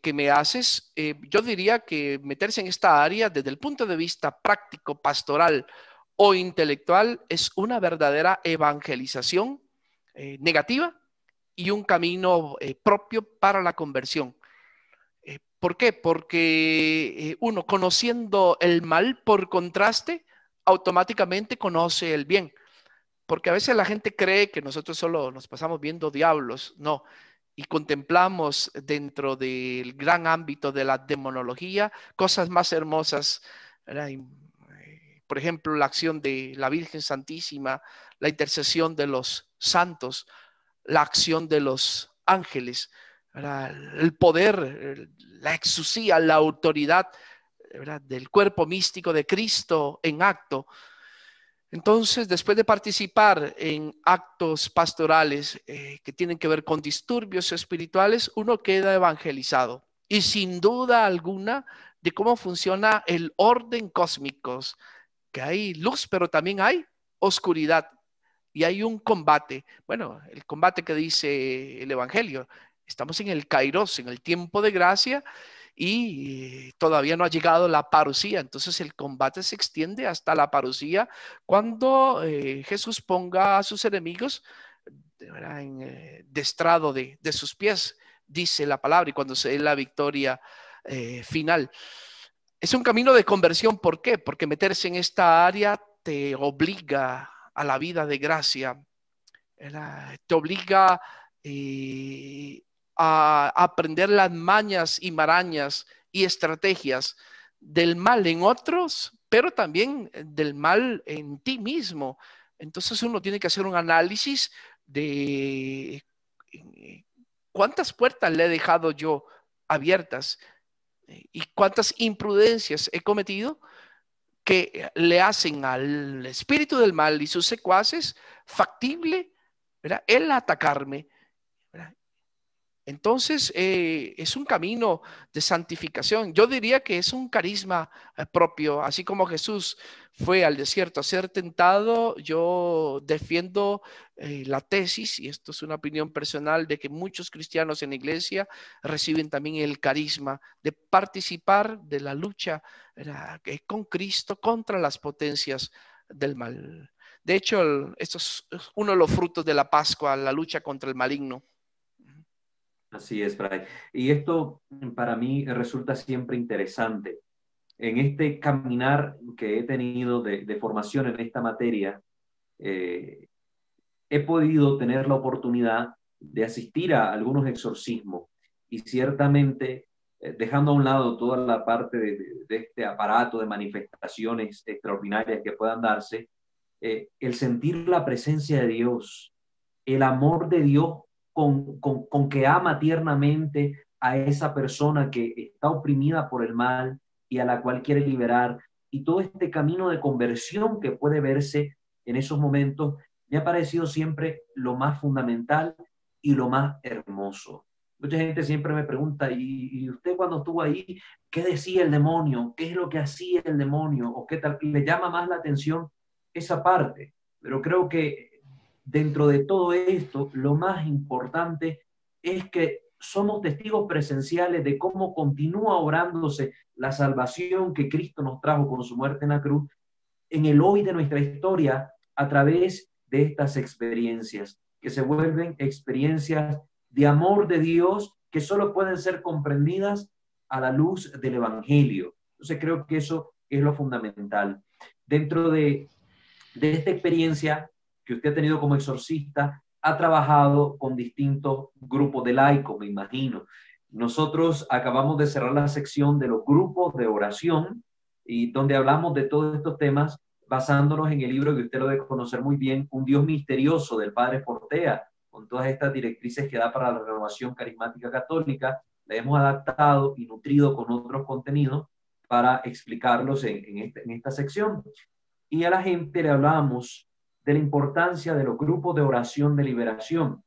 que me haces, yo diría que meterse en esta área desde el punto de vista práctico, pastoral o intelectual es una verdadera evangelización negativa y un camino propio para la conversión. ¿Por qué? Porque uno, conociendo el mal por contraste, automáticamente conoce el bien. Porque a veces la gente cree que nosotros solo nos pasamos viendo diablos. No, y contemplamos dentro del gran ámbito de la demonología cosas más hermosas, ¿verdad? Por ejemplo, la acción de la Virgen Santísima, la intercesión de los santos, la acción de los ángeles, ¿verdad? El poder, la exusía, la autoridad, ¿verdad?, del cuerpo místico de Cristo en acto. Entonces, después de participar en actos pastorales que tienen que ver con disturbios espirituales, uno queda evangelizado. Y sin duda alguna de cómo funciona el orden cósmico, que hay luz, pero también hay oscuridad y hay un combate. Bueno, el combate que dice el Evangelio. Estamos en el Kairos, en el tiempo de gracia, y todavía no ha llegado la parucía. Entonces el combate se extiende hasta la parucía cuando Jesús ponga a sus enemigos en destrado de sus pies, dice la palabra, y cuando se dé la victoria final. Es un camino de conversión. ¿Por qué? Porque meterse en esta área te obliga a la vida de gracia, ¿verdad? Te obliga a aprender las mañas y marañas y estrategias del mal en otros, pero también del mal en ti mismo. Entonces uno tiene que hacer un análisis de cuántas puertas le he dejado yo abiertas y cuántas imprudencias he cometido que le hacen al espíritu del mal y sus secuaces factible, ¿verdad?, el atacarme, ¿verdad? Entonces, es un camino de santificación. Yo diría que es un carisma propio, así como Jesús fue al desierto a ser tentado. Yo defiendo la tesis, y esto es una opinión personal, de que muchos cristianos en la iglesia reciben también el carisma de participar de la lucha con Cristo contra las potencias del mal. De hecho, esto es uno de los frutos de la Pascua, la lucha contra el maligno. Así es, Fray. Y esto para mí resulta siempre interesante. En este caminar que he tenido de formación en esta materia, he podido tener la oportunidad de asistir a algunos exorcismos y ciertamente, dejando a un lado toda la parte de este aparato de manifestaciones extraordinarias que puedan darse, el sentir la presencia de Dios, el amor de Dios con que ama tiernamente a esa persona que está oprimida por el mal y a la cual quiere liberar, y todo este camino de conversión que puede verse en esos momentos, me ha parecido siempre lo más fundamental y lo más hermoso. Mucha gente siempre me pregunta, ¿y usted cuando estuvo ahí, qué decía el demonio? ¿Qué es lo que hacía el demonio? ¿O qué tal? Y le llama más la atención esa parte. Pero creo que dentro de todo esto, lo más importante es que somos testigos presenciales de cómo continúa obrándose la salvación que Cristo nos trajo con su muerte en la cruz en el hoy de nuestra historia a través de estas experiencias, que se vuelven experiencias de amor de Dios que solo pueden ser comprendidas a la luz del Evangelio. Entonces creo que eso es lo fundamental. Dentro de esta experiencia que usted ha tenido como exorcista, ha trabajado con distintos grupos de laicos, me imagino. Nosotros acabamos de cerrar la sección de los grupos de oración y donde hablamos de todos estos temas basándonos en el libro que usted lo debe conocer muy bien, Un Dios Misterioso, del Padre Fortea, con todas estas directrices que da para la renovación carismática católica. La hemos adaptado y nutrido con otros contenidos para explicarlos en esta sección. Y a la gente le hablamos de la importancia de los grupos de oración de liberación.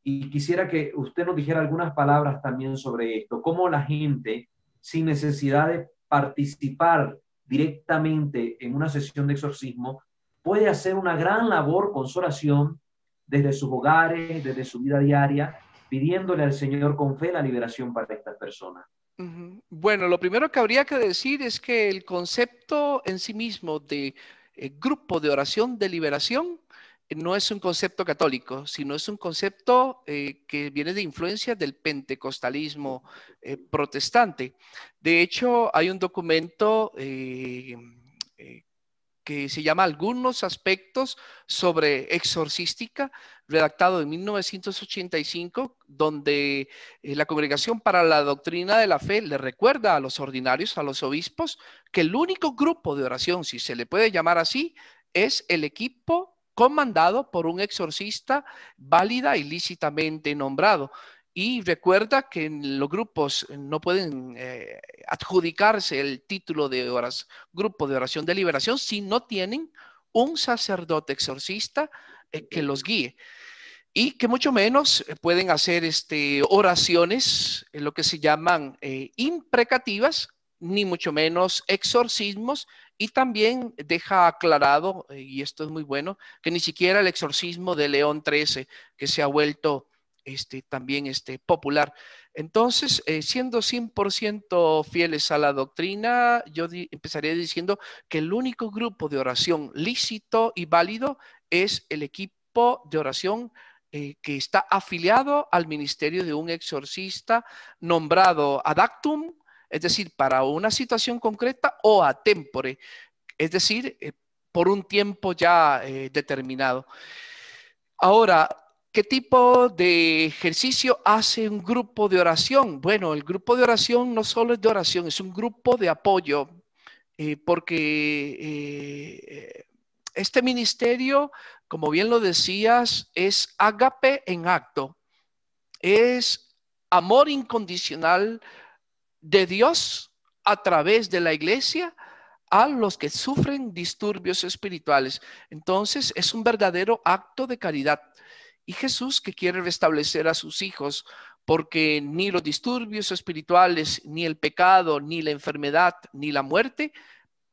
Y quisiera que usted nos dijera algunas palabras también sobre esto, cómo la gente, sin necesidad de participar directamente en una sesión de exorcismo, puede hacer una gran labor con su oración desde sus hogares, desde su vida diaria, pidiéndole al Señor con fe la liberación para estas personas. Bueno, lo primero que habría que decir es que el concepto en sí mismo de grupo de oración de liberación no es un concepto católico, sino es un concepto que viene de influencia del pentecostalismo protestante. De hecho, hay un documento que se llama Algunos aspectos sobre exorcística, redactado en 1985, donde la Congregación para la Doctrina de la Fe le recuerda a los ordinarios, a los obispos, que el único grupo de oración, si se le puede llamar así, es el equipo comandado por un exorcista válida y lícitamente nombrado. Y recuerda que los grupos no pueden adjudicarse el título de grupo de oración de liberación si no tienen un sacerdote exorcista que los guíe. Y que mucho menos pueden hacer oraciones, lo que se llaman imprecativas, ni mucho menos exorcismos. Y también deja aclarado, y esto es muy bueno, que ni siquiera el exorcismo de León XIII, que se ha vuelto también popular. Entonces, siendo 100% fieles a la doctrina, yo empezaría diciendo que el único grupo de oración lícito y válido es el equipo de oración que está afiliado al ministerio de un exorcista nombrado ad actum, es decir, para una situación concreta, o a tempore, es decir, por un tiempo ya determinado. Ahora, ¿qué tipo de ejercicio hace un grupo de oración? Bueno, el grupo de oración no solo es de oración, es un grupo de apoyo, porque este ministerio, como bien lo decías, es ágape en acto, es amor incondicional de Dios a través de la iglesia a los que sufren disturbios espirituales. Entonces es un verdadero acto de caridad. Y Jesús, que quiere restablecer a sus hijos, porque ni los disturbios espirituales, ni el pecado, ni la enfermedad, ni la muerte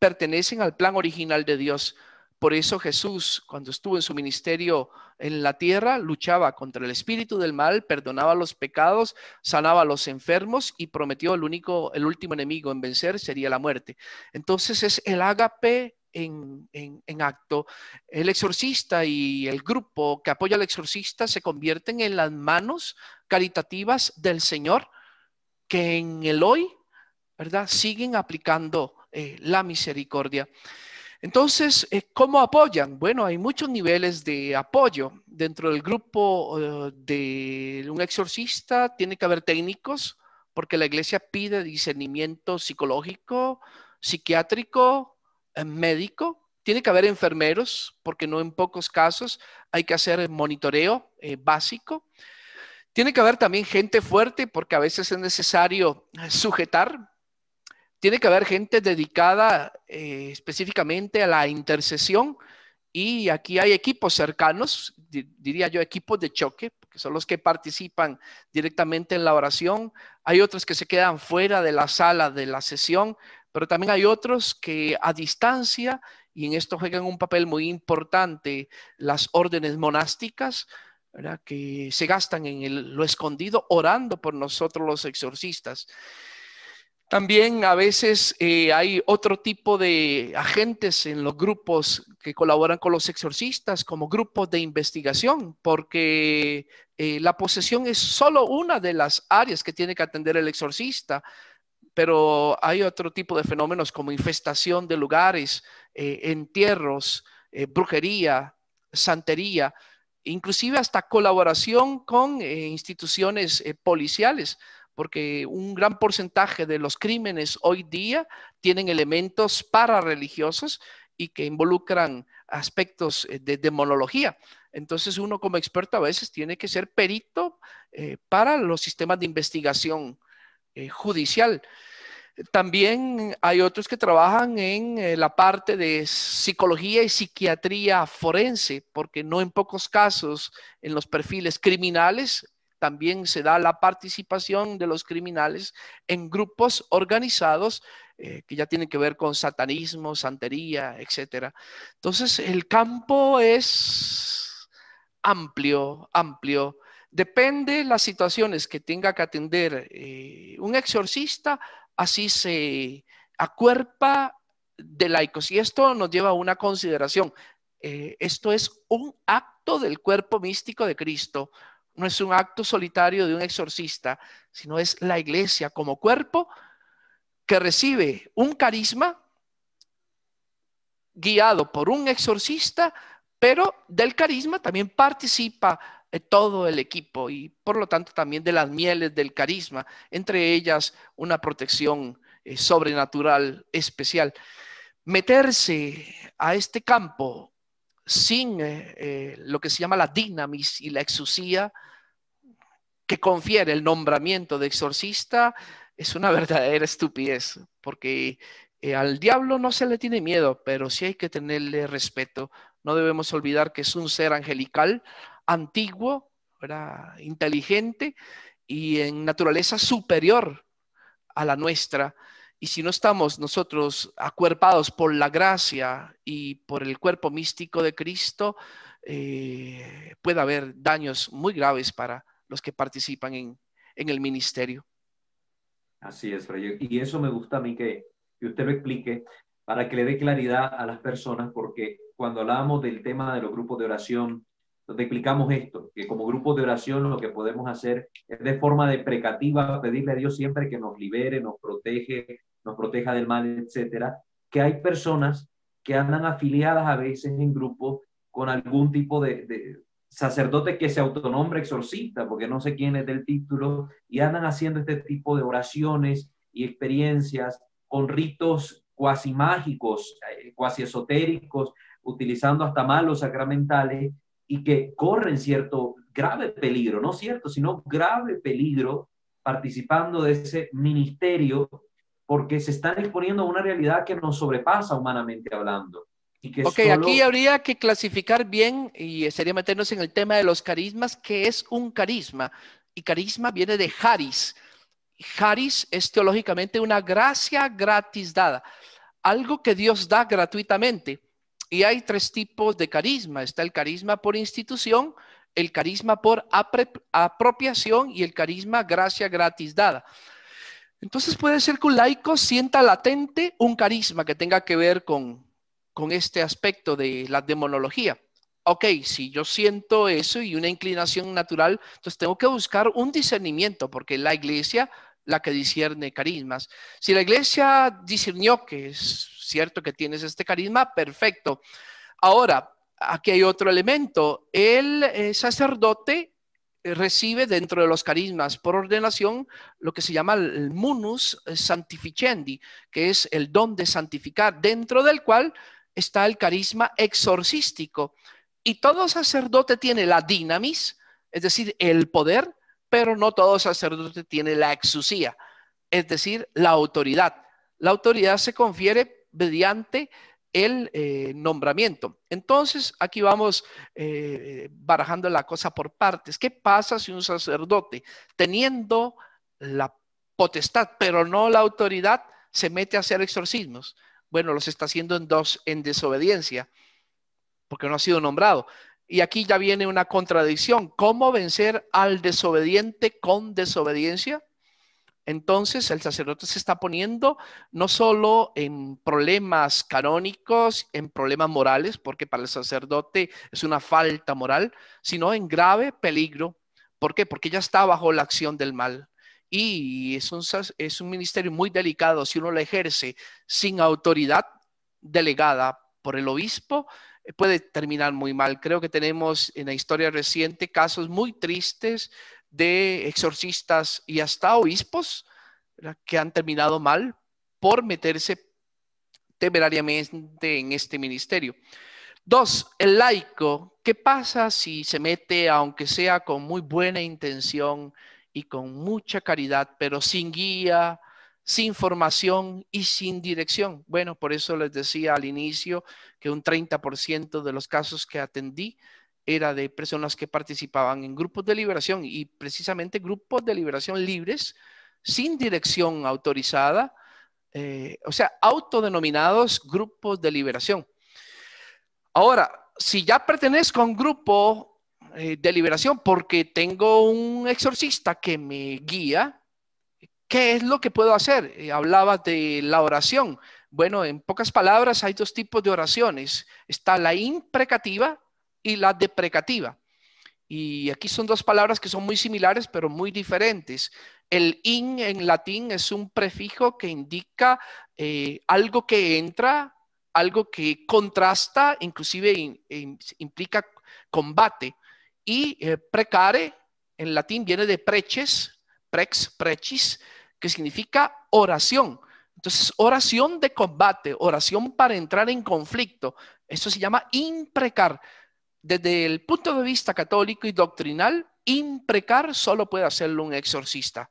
pertenecen al plan original de Dios. Por eso Jesús, cuando estuvo en su ministerio en la tierra, luchaba contra el espíritu del mal, perdonaba los pecados, sanaba a los enfermos y prometió el último enemigo en vencer sería la muerte. Entonces es el ágape en acto. El exorcista y el grupo que apoya al exorcista se convierten en las manos caritativas del Señor, que en el hoy, ¿verdad?, siguen aplicando la misericordia. Entonces, ¿cómo apoyan? Bueno, hay muchos niveles de apoyo. Dentro del grupo de un exorcista tiene que haber técnicos, porque la iglesia pide discernimiento psicológico, psiquiátrico, médico. Tiene que haber enfermeros, porque no en pocos casos hay que hacer monitoreo básico. Tiene que haber también gente fuerte, porque a veces es necesario sujetar. Tiene que haber gente dedicada específicamente a la intercesión, y aquí hay equipos cercanos, diría yo equipos de choque, que son los que participan directamente en la oración. Hay otros que se quedan fuera de la sala de la sesión, pero también hay otros que a distancia, y en esto juegan un papel muy importante las órdenes monásticas, ¿verdad?, que se gastan en lo escondido orando por nosotros los exorcistas. También a veces hay otro tipo de agentes en los grupos que colaboran con los exorcistas, como grupos de investigación, porque la posesión es solo una de las áreas que tiene que atender el exorcista, pero hay otro tipo de fenómenos como infestación de lugares, entierros, brujería, santería, inclusive hasta colaboración con instituciones policiales, porque un gran porcentaje de los crímenes hoy día tienen elementos pararreligiosos y que involucran aspectos de demonología. Entonces uno como experto a veces tiene que ser perito para los sistemas de investigación judicial. También hay otros que trabajan en la parte de psicología y psiquiatría forense, porque no en pocos casos en los perfiles criminales también se da la participación de los criminales en grupos organizados que ya tienen que ver con satanismo, santería, etcétera. Entonces, el campo es amplio, amplio. Depende de las situaciones que tenga que atender un exorcista, así se acuerpa de laicos. Y esto nos lleva a una consideración. Esto es un acto del cuerpo místico de Cristo. No es un acto solitario de un exorcista, sino es la iglesia como cuerpo que recibe un carisma guiado por un exorcista, pero del carisma también participa todo el equipo y por lo tanto también de las mieles del carisma, entre ellas una protección sobrenatural especial. Meterse a este campo sin lo que se llama la dinamis y la exusía que confiere el nombramiento de exorcista es una verdadera estupidez, porque al diablo no se le tiene miedo, pero sí hay que tenerle respeto. No debemos olvidar que es un ser angelical, antiguo, ¿verdad?, inteligente y en naturaleza superior a la nuestra. Y si no estamos nosotros acuerpados por la gracia y por el cuerpo místico de Cristo, puede haber daños muy graves para los que participan en el ministerio. Así es, Fray. Y eso me gusta a mí que usted lo explique para que le dé claridad a las personas, porque cuando hablábamos del tema de los grupos de oración, donde explicamos esto, que como grupos de oración lo que podemos hacer es de forma deprecativa pedirle a Dios siempre que nos libere, nos proteja del mal, etcétera, que hay personas que andan afiliadas a veces en grupos con algún tipo de sacerdote que se autonombre exorcista, porque no sé quién es del título, y andan haciendo este tipo de oraciones y experiencias con ritos cuasi mágicos, cuasi esotéricos, utilizando hasta malos sacramentales, y que corren cierto grave peligro, no cierto, sino grave peligro participando de ese ministerio, porque se están exponiendo a una realidad que nos sobrepasa humanamente hablando. Y que Ok, aquí habría que clasificar bien y sería meternos en el tema de los carismas. ¿Qué es un carisma? Y carisma viene de charis. Charis es teológicamente una gracia gratis dada, algo que Dios da gratuitamente. Y hay tres tipos de carisma. Está el carisma por institución, el carisma por apropiación y el carisma gracia gratis dada. Entonces puede ser que un laico sienta latente un carisma que tenga que ver con este aspecto de la demonología. Ok, si yo siento eso y una inclinación natural, entonces tengo que buscar un discernimiento, porque la iglesia la que discierne carismas. Si la iglesia discernió que es cierto que tienes este carisma, perfecto. Ahora, aquí hay otro elemento. El sacerdote recibe dentro de los carismas por ordenación lo que se llama el munus sanctificendi, que es el don de santificar, dentro del cual está el carisma exorcístico. Y todo sacerdote tiene la dinamis, es decir, el poder, pero no todo sacerdote tiene la exusía, es decir, la autoridad. La autoridad se confiere mediante el nombramiento. Entonces, aquí vamos barajando la cosa por partes. ¿Qué pasa si un sacerdote, teniendo la potestad, pero no la autoridad, se mete a hacer exorcismos? Bueno, los está haciendo en desobediencia, porque no ha sido nombrado. Y aquí ya viene una contradicción. ¿Cómo vencer al desobediente con desobediencia? Entonces el sacerdote se está poniendo no solo en problemas canónicos, en problemas morales, porque para el sacerdote es una falta moral, sino en grave peligro. ¿Por qué? Porque ya está bajo la acción del mal. Y es un ministerio muy delicado si uno lo ejerce sin autoridad delegada por el obispo, puede terminar muy mal. Creo que tenemos en la historia reciente casos muy tristes de exorcistas y hasta obispos, ¿verdad?, que han terminado mal por meterse temerariamente en este ministerio. Dos, el laico. ¿Qué pasa si se mete, aunque sea con muy buena intención y con mucha caridad, pero sin guía, sin formación y sin dirección? Bueno, por eso les decía al inicio que un 30% de los casos que atendí era de personas que participaban en grupos de liberación, y precisamente grupos de liberación libres, sin dirección autorizada, o sea, autodenominados grupos de liberación. Ahora, si ya pertenezco a un grupo de liberación porque tengo un exorcista que me guía, ¿qué es lo que puedo hacer? Hablaba de la oración. Bueno, en pocas palabras, hay dos tipos de oraciones. Está la imprecativa y la deprecativa. Y aquí son dos palabras que son muy similares, pero muy diferentes. El in en latín es un prefijo que indica algo que entra, algo que contrasta, inclusive implica combate. Y precare en latín viene de preces, prex, precis, que significa oración. Entonces, oración de combate, oración para entrar en conflicto. Eso se llama imprecar. Desde el punto de vista católico y doctrinal, imprecar solo puede hacerlo un exorcista.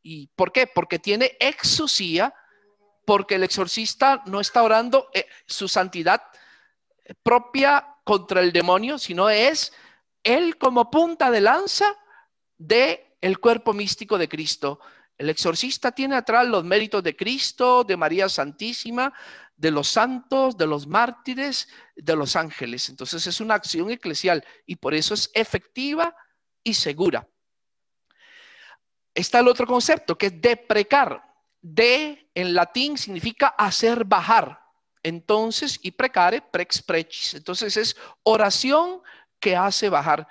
¿Y por qué? Porque tiene exusía, porque el exorcista no está orando su santidad propia contra el demonio, sino es él como punta de lanza del cuerpo místico de Cristo. El exorcista tiene atrás los méritos de Cristo, de María Santísima, de los santos, de los mártires, de los ángeles. Entonces es una acción eclesial y por eso es efectiva y segura. Está el otro concepto que es deprecar. De en latín significa hacer bajar. Entonces, y precare, prex precis. Entonces es oración que hace bajar.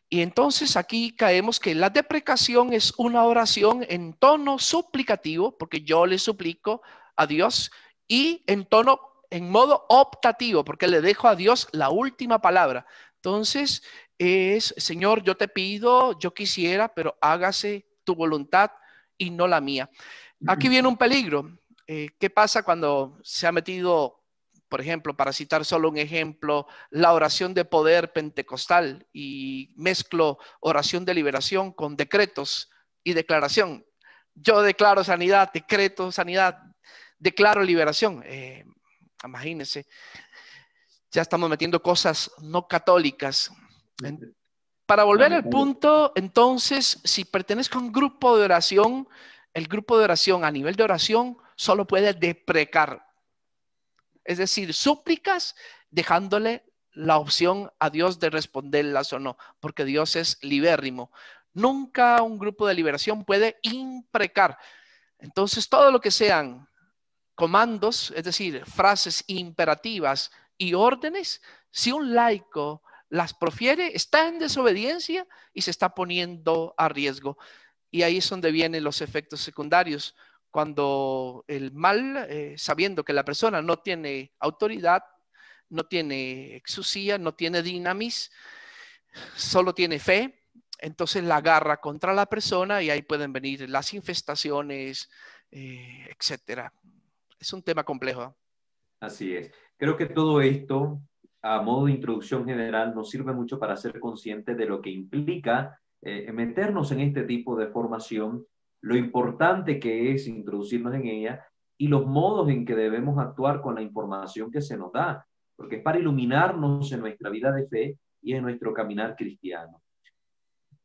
Y entonces aquí caemos que la deprecación es una oración en tono suplicativo, porque yo le suplico a Dios, y en modo optativo, porque le dejo a Dios la última palabra. Entonces es, Señor, yo te pido, yo quisiera, pero hágase tu voluntad y no la mía. Aquí viene un peligro. ¿Qué pasa cuando se ha metido, por ejemplo, para citar solo un ejemplo, la oración de poder pentecostal y mezclo oración de liberación con decretos y declaración? Yo declaro sanidad, decreto sanidad, declaro liberación. Imagínense, ya estamos metiendo cosas no católicas. Para volver al punto, entonces, si pertenezco a un grupo de oración, el grupo de oración a nivel de oración solo puede deprecar. Es decir, súplicas dejándole la opción a Dios de responderlas o no, porque Dios es libérrimo. Nunca un grupo de liberación puede imprecar. Entonces, todo lo que sean comandos, es decir, frases imperativas y órdenes, si un laico las profiere, está en desobediencia y se está poniendo a riesgo. Y ahí es donde vienen los efectos secundarios. Cuando el mal, sabiendo que la persona no tiene autoridad, no tiene exusía, no tiene dinamis, solo tiene fe, entonces la agarra contra la persona y ahí pueden venir las infestaciones, etcétera. Es un tema complejo. Así es. Creo que todo esto, a modo de introducción general, nos sirve mucho para ser conscientes de lo que implica meternos en este tipo de formación, lo importante que es introducirnos en ella y los modos en que debemos actuar con la información que se nos da, porque es para iluminarnos en nuestra vida de fe y en nuestro caminar cristiano.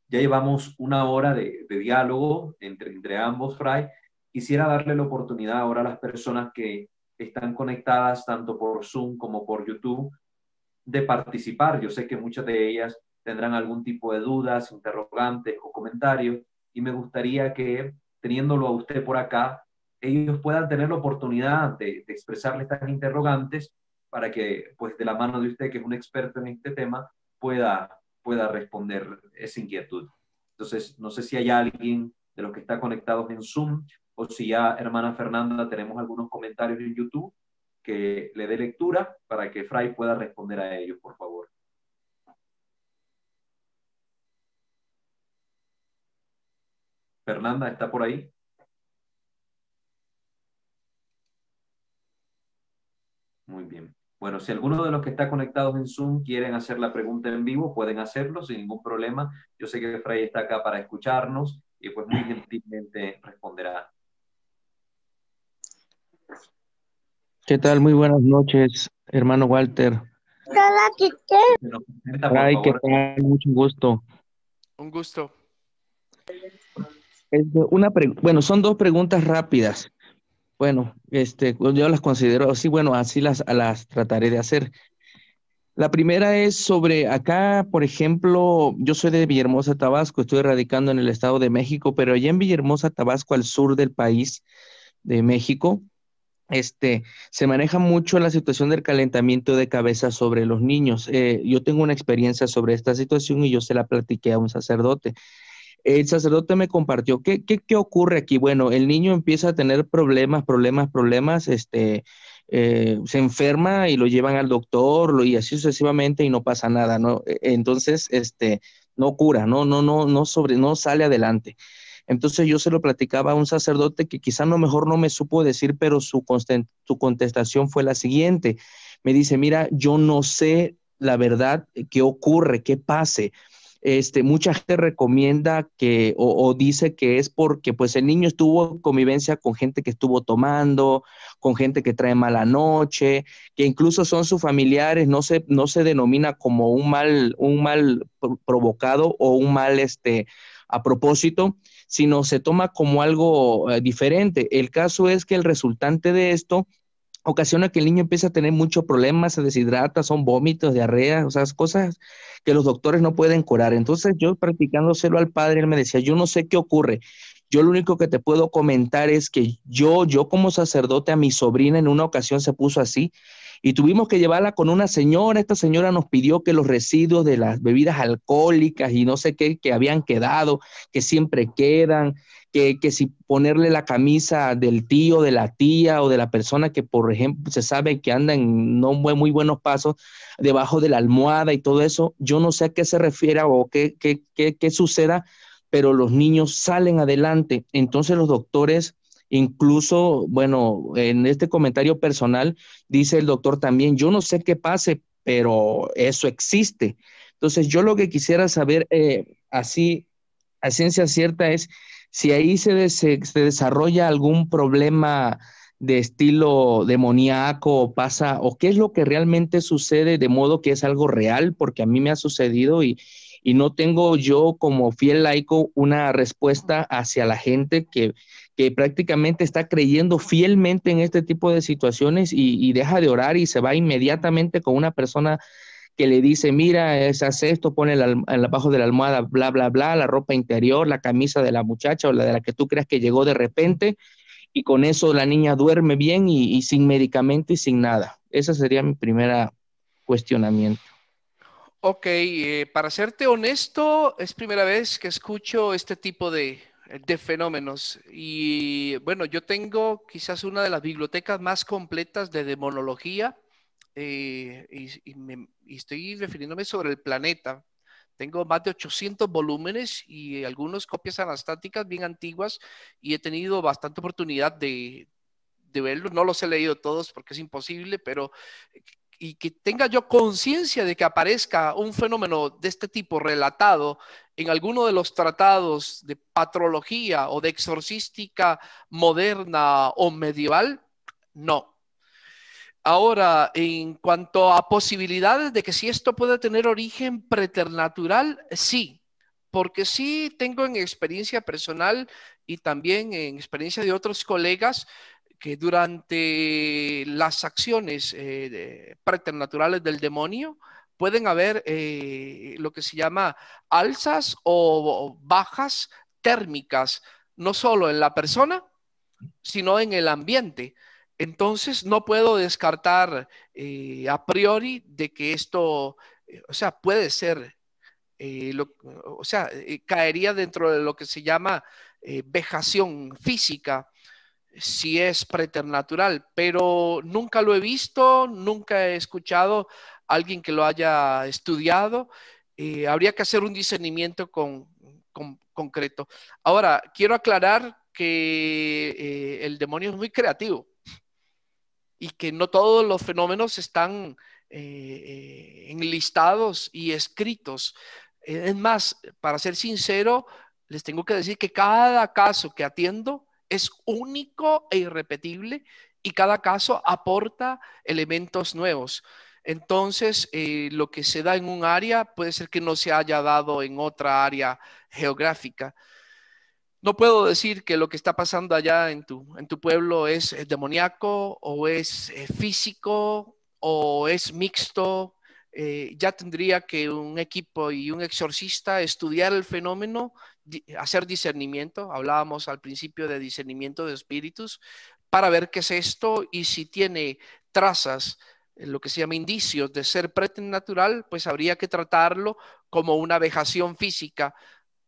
Ya llevamos una hora de diálogo entre ambos, Fray. Quisiera darle la oportunidad ahora a las personas que están conectadas tanto por Zoom como por YouTube de participar. Yo sé que muchas de ellas tendrán algún tipo de dudas, interrogantes o comentarios y me gustaría que, teniéndolo a usted por acá, ellos puedan tener la oportunidad de expresarle estas interrogantes para que, pues, de la mano de usted, que es un experto en este tema, pueda responder esa inquietud. Entonces, no sé si hay alguien de los que está conectados en Zoom o si ya, hermana Fernanda, tenemos algunos comentarios en YouTube que le dé lectura para que Fray pueda responder a ellos, por favor. Fernanda, ¿está por ahí? Muy bien. Bueno, si alguno de los que está conectados en Zoom quieren hacer la pregunta en vivo, pueden hacerlo sin ningún problema. Yo sé que Fray está acá para escucharnos y pues muy gentilmente responderá. ¿Qué tal? Muy buenas noches, hermano Walter. Fray, ¿qué tal? Mucho gusto. Un gusto. Bueno, son dos preguntas rápidas. Bueno, yo las considero así, bueno, así las trataré de hacer. La primera es sobre acá, por ejemplo, yo soy de Villahermosa, Tabasco, estoy radicando en el Estado de México, pero allá en Villahermosa, Tabasco, al sur del país de México, se maneja mucho la situación del calentamiento de cabeza sobre los niños. Yo tengo una experiencia sobre esta situación y yo se la platiqué a un sacerdote. El sacerdote me compartió, ¿qué ocurre aquí? Bueno, el niño empieza a tener problemas, se enferma y lo llevan al doctor y así sucesivamente y no pasa nada, ¿no? Entonces, no cura, no sale adelante. Entonces yo se lo platicaba a un sacerdote que quizá no mejor no me supo decir, pero su contestación fue la siguiente. Me dice, mira, yo no sé la verdad qué ocurre, qué pase. Mucha gente recomienda o dice que es porque pues el niño estuvo convivencia con gente que estuvo tomando, con gente que trae mala noche, que incluso son sus familiares, no se denomina como un mal provocado o un mal a propósito, sino se toma como algo diferente. El caso es que el resultante de esto ocasiona que el niño empiece a tener muchos problemas, se deshidrata, son vómitos, diarrea, o sea, cosas que los doctores no pueden curar. Entonces yo practicándoselo al padre, él me decía, yo no sé qué ocurre. Yo lo único que te puedo comentar es que yo como sacerdote a mi sobrina en una ocasión se puso así y tuvimos que llevarla con una señora. Esta señora nos pidió que los residuos de las bebidas alcohólicas y no sé qué que habían quedado, que siempre quedan, que si ponerle la camisa del tío, de la tía o de la persona que, por ejemplo, se sabe que anda en no muy buenos pasos debajo de la almohada y todo eso. Yo no sé a qué se refiere o qué suceda, pero los niños salen adelante. Entonces los doctores, incluso, bueno, en este comentario personal, dice el doctor también, yo no sé qué pase, pero eso existe. Entonces yo lo que quisiera saber así a ciencia cierta es si ahí se desarrolla algún problema de estilo demoníaco o pasa, o qué es lo que realmente sucede de modo que es algo real, porque a mí me ha sucedido y no tengo yo como fiel laico una respuesta hacia la gente que prácticamente está creyendo fielmente en este tipo de situaciones y deja de orar y se va inmediatamente con una persona que le dice, mira, hace esto, pone abajo de la almohada, bla, bla, bla, la ropa interior, la camisa de la muchacha o la de la que tú creas que llegó de repente, y con eso la niña duerme bien y sin medicamento y sin nada. Ese sería mi primer cuestionamiento. Ok, para serte honesto, es primera vez que escucho este tipo de fenómenos. Y bueno, yo tengo quizás una de las bibliotecas más completas de demonología y estoy refiriéndome sobre el planeta. Tengo más de 800 volúmenes y algunas copias anastáticas bien antiguas y he tenido bastante oportunidad de verlos. No los he leído todos porque es imposible, pero y que tenga yo conciencia de que aparezca un fenómeno de este tipo relatado en alguno de los tratados de patrología o de exorcística moderna o medieval, no. Ahora, en cuanto a posibilidades de que si esto puede tener origen preternatural, sí, porque sí tengo en experiencia personal y también en experiencia de otros colegas que durante las acciones preternaturales del demonio pueden haber lo que se llama alzas o bajas térmicas, no solo en la persona, sino en el ambiente. Entonces, no puedo descartar a priori de que esto, o sea, puede ser, o sea, caería dentro de lo que se llama vejación física, si es preternatural, pero nunca lo he visto, nunca he escuchado a alguien que lo haya estudiado. Habría que hacer un discernimiento concreto. Ahora, quiero aclarar que el demonio es muy creativo y que no todos los fenómenos están enlistados y escritos. Es más, para ser sincero, les tengo que decir que cada caso que atiendo es único e irrepetible y cada caso aporta elementos nuevos. Entonces, lo que se da en un área puede ser que no se haya dado en otra área geográfica. No puedo decir que lo que está pasando allá en tu pueblo es demoníaco o es físico o es mixto. Ya tendría que un equipo y un exorcista estudiar el fenómeno, hacer discernimiento. Hablábamos al principio de discernimiento de espíritus para ver qué es esto y si tiene trazas, lo que se llama indicios de ser preternatural, pues habría que tratarlo como una vejación física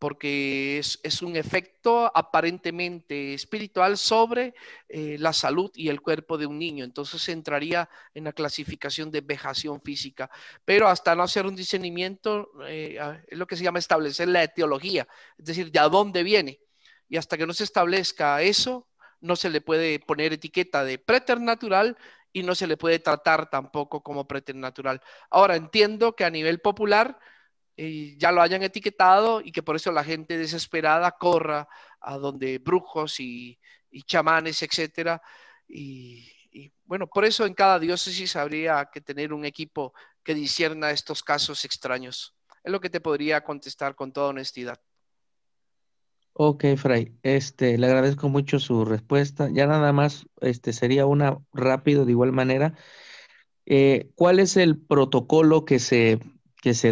porque es un efecto aparentemente espiritual sobre la salud y el cuerpo de un niño. Entonces entraría en la clasificación de vejación física. Pero hasta no hacer un discernimiento, es lo que se llama establecer la etiología, es decir, de a dónde viene. Y hasta que no se establezca eso, no se le puede poner etiqueta de preternatural y no se le puede tratar tampoco como preternatural. Ahora, entiendo que a nivel popular ya lo hayan etiquetado y que por eso la gente desesperada corra a donde brujos y chamanes, etcétera. Y bueno, por eso en cada diócesis habría que tener un equipo que discierna estos casos extraños. Es lo que te podría contestar con toda honestidad. Ok, Fray, le agradezco mucho su respuesta. Ya nada más, sería una rápido de igual manera. ¿Cuál es el protocolo que se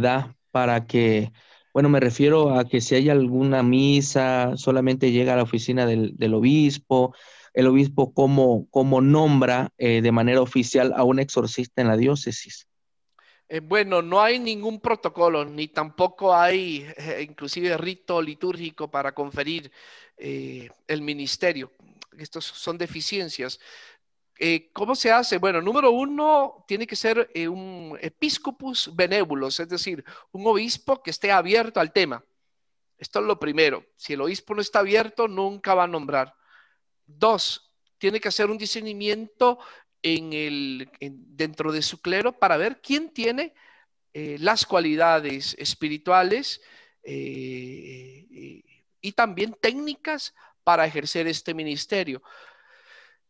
da para que, bueno, me refiero a que si hay alguna misa, solamente llega a la oficina del obispo, el obispo cómo nombra de manera oficial a un exorcista en la diócesis? Bueno, no hay ningún protocolo, ni tampoco hay inclusive rito litúrgico para conferir el ministerio. Estos son deficiencias. ¿Cómo se hace? Bueno, número uno, tiene que ser un episcopus benévolos, es decir, un obispo que esté abierto al tema. Esto es lo primero. Si el obispo no está abierto, nunca va a nombrar. Dos, tiene que hacer un discernimiento dentro de su clero para ver quién tiene las cualidades espirituales y también técnicas para ejercer este ministerio.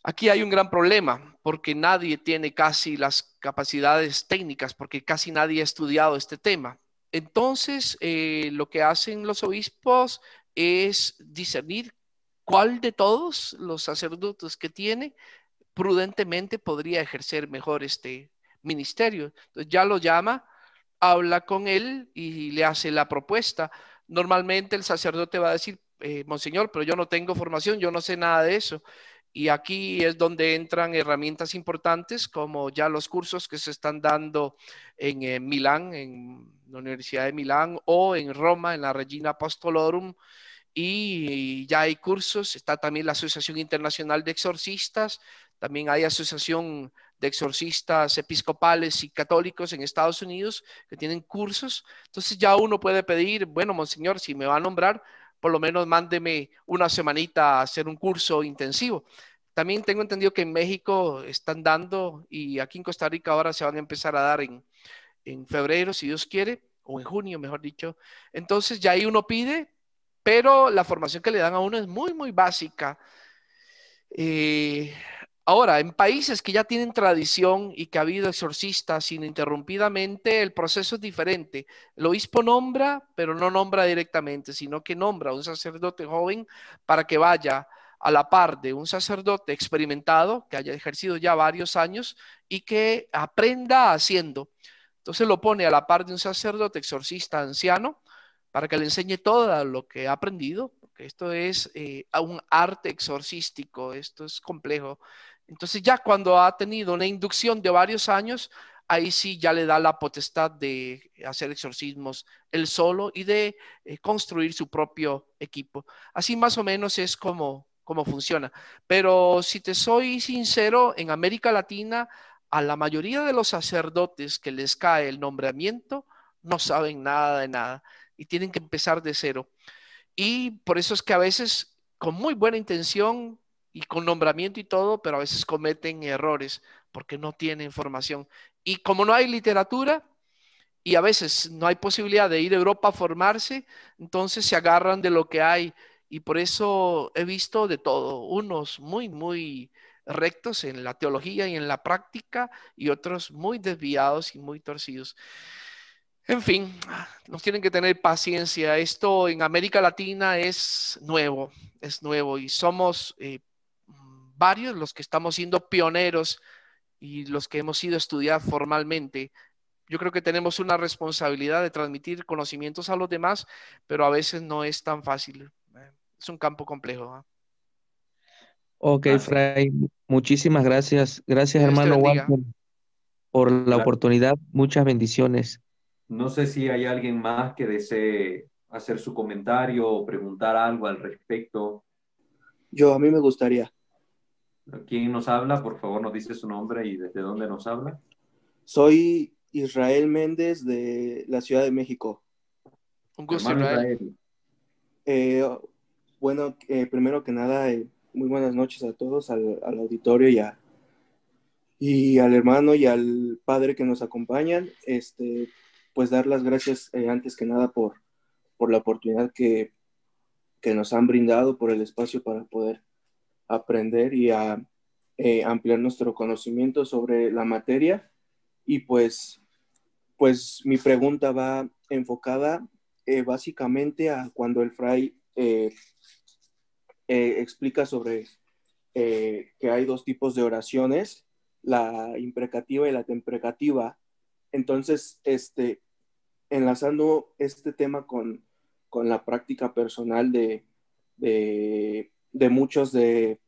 Aquí hay un gran problema porque nadie tiene casi las capacidades técnicas, porque casi nadie ha estudiado este tema. Entonces, lo que hacen los obispos es discernir cuál de todos los sacerdotes que tiene prudentemente podría ejercer mejor este ministerio. Entonces ya lo llama, habla con él y le hace la propuesta. Normalmente el sacerdote va a decir, Monseñor, pero yo no tengo formación, yo no sé nada de eso. Y aquí es donde entran herramientas importantes como ya los cursos que se están dando en Milán, en la Universidad de Milán, o en Roma, en la Regina Apostolorum, y ya hay cursos, está también la Asociación Internacional de Exorcistas, también hay Asociación de Exorcistas Episcopales y Católicos en Estados Unidos que tienen cursos. Entonces ya uno puede pedir, bueno, Monseñor, si me va a nombrar, por lo menos mándeme una semanita a hacer un curso intensivo. También tengo entendido que en México están dando y aquí en Costa Rica ahora se van a empezar a dar en febrero, si Dios quiere, o en junio, mejor dicho. Entonces ya ahí uno pide, pero la formación que le dan a uno es muy, muy básica. Eh, Ahora, en países que ya tienen tradición y que ha habido exorcistas ininterrumpidamente, el proceso es diferente. El obispo nombra, pero no nombra directamente, sino que nombra a un sacerdote joven para que vaya a la par de un sacerdote experimentado, que haya ejercido ya varios años y que aprenda haciendo. Entonces lo pone a la par de un sacerdote exorcista anciano para que le enseñe todo lo que ha aprendido, porque esto es un arte exorcístico, esto es complejo. Entonces ya cuando ha tenido una inducción de varios años, ahí sí ya le da la potestad de hacer exorcismos él solo y de construir su propio equipo. Así más o menos es como funciona. Pero si te soy sincero, en América Latina, a la mayoría de los sacerdotes que les cae el nombramiento, no saben nada de nada y tienen que empezar de cero. Y por eso es que a veces, con muy buena intención y con nombramiento y todo, pero a veces cometen errores porque no tienen formación. Y como no hay literatura y a veces no hay posibilidad de ir a Europa a formarse, entonces se agarran de lo que hay. Y por eso he visto de todo, unos muy, muy rectos en la teología y en la práctica y otros muy desviados y muy torcidos. En fin, nos tienen que tener paciencia. Esto en América Latina es nuevo y somos varios los que estamos siendo pioneros y los que hemos ido a estudiar formalmente. Yo creo que tenemos una responsabilidad de transmitir conocimientos a los demás, pero a veces no es tan fácil. Es un campo complejo. Ok, Así, Fray, muchísimas gracias. Gracias, Que Dios te hermano bendiga. Walter, por la claro. oportunidad. Muchas bendiciones. No sé si hay alguien más que desee hacer su comentario o preguntar algo al respecto. A mí me gustaría. ¿Quién nos habla? Por favor, nos dice su nombre y desde dónde nos habla. Soy Israel Méndez de la Ciudad de México. Un gusto, Hermano Israel. Israel. Bueno, primero que nada, muy buenas noches a todos, al auditorio y al hermano y al padre que nos acompañan. Pues dar las gracias antes que nada por la oportunidad que nos han brindado, por el espacio para poder aprender y ampliar nuestro conocimiento sobre la materia. Y pues mi pregunta va enfocada básicamente a cuando el fray eh, explica sobre que hay dos tipos de oraciones, la imprecativa y la temprecativa. Entonces, enlazando este tema con la práctica personal de muchos de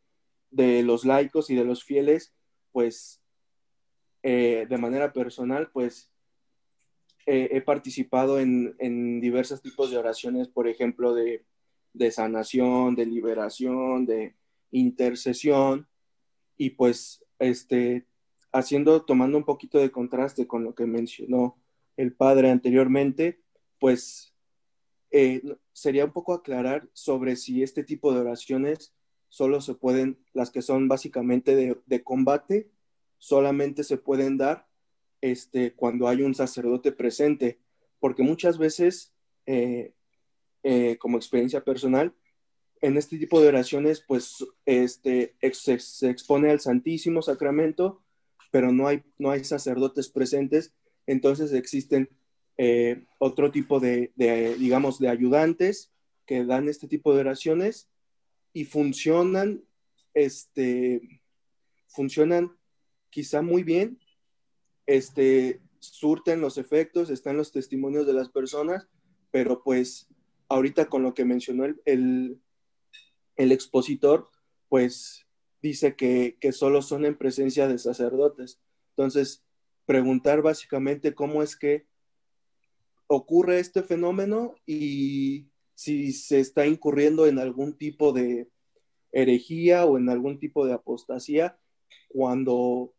los laicos y de los fieles, pues de manera personal, pues he participado en diversos tipos de oraciones, por ejemplo, de sanación, de liberación, de intercesión, y pues tomando un poquito de contraste con lo que mencionó el padre anteriormente, pues sería un poco aclarar sobre si este tipo de oraciones solo se pueden, las que son básicamente de combate, solamente se pueden dar cuando hay un sacerdote presente, porque muchas veces, como experiencia personal, en este tipo de oraciones, pues se expone al Santísimo Sacramento, pero no hay sacerdotes presentes, entonces existen otro tipo digamos, de ayudantes que dan este tipo de oraciones y funcionan quizá muy bien, surten los efectos, están los testimonios de las personas, pero pues ahorita con lo que mencionó el expositor, pues dice que solo son en presencia de sacerdotes. Entonces, preguntar básicamente cómo es que ocurre este fenómeno y si se está incurriendo en algún tipo de herejía o en algún tipo de apostasía cuando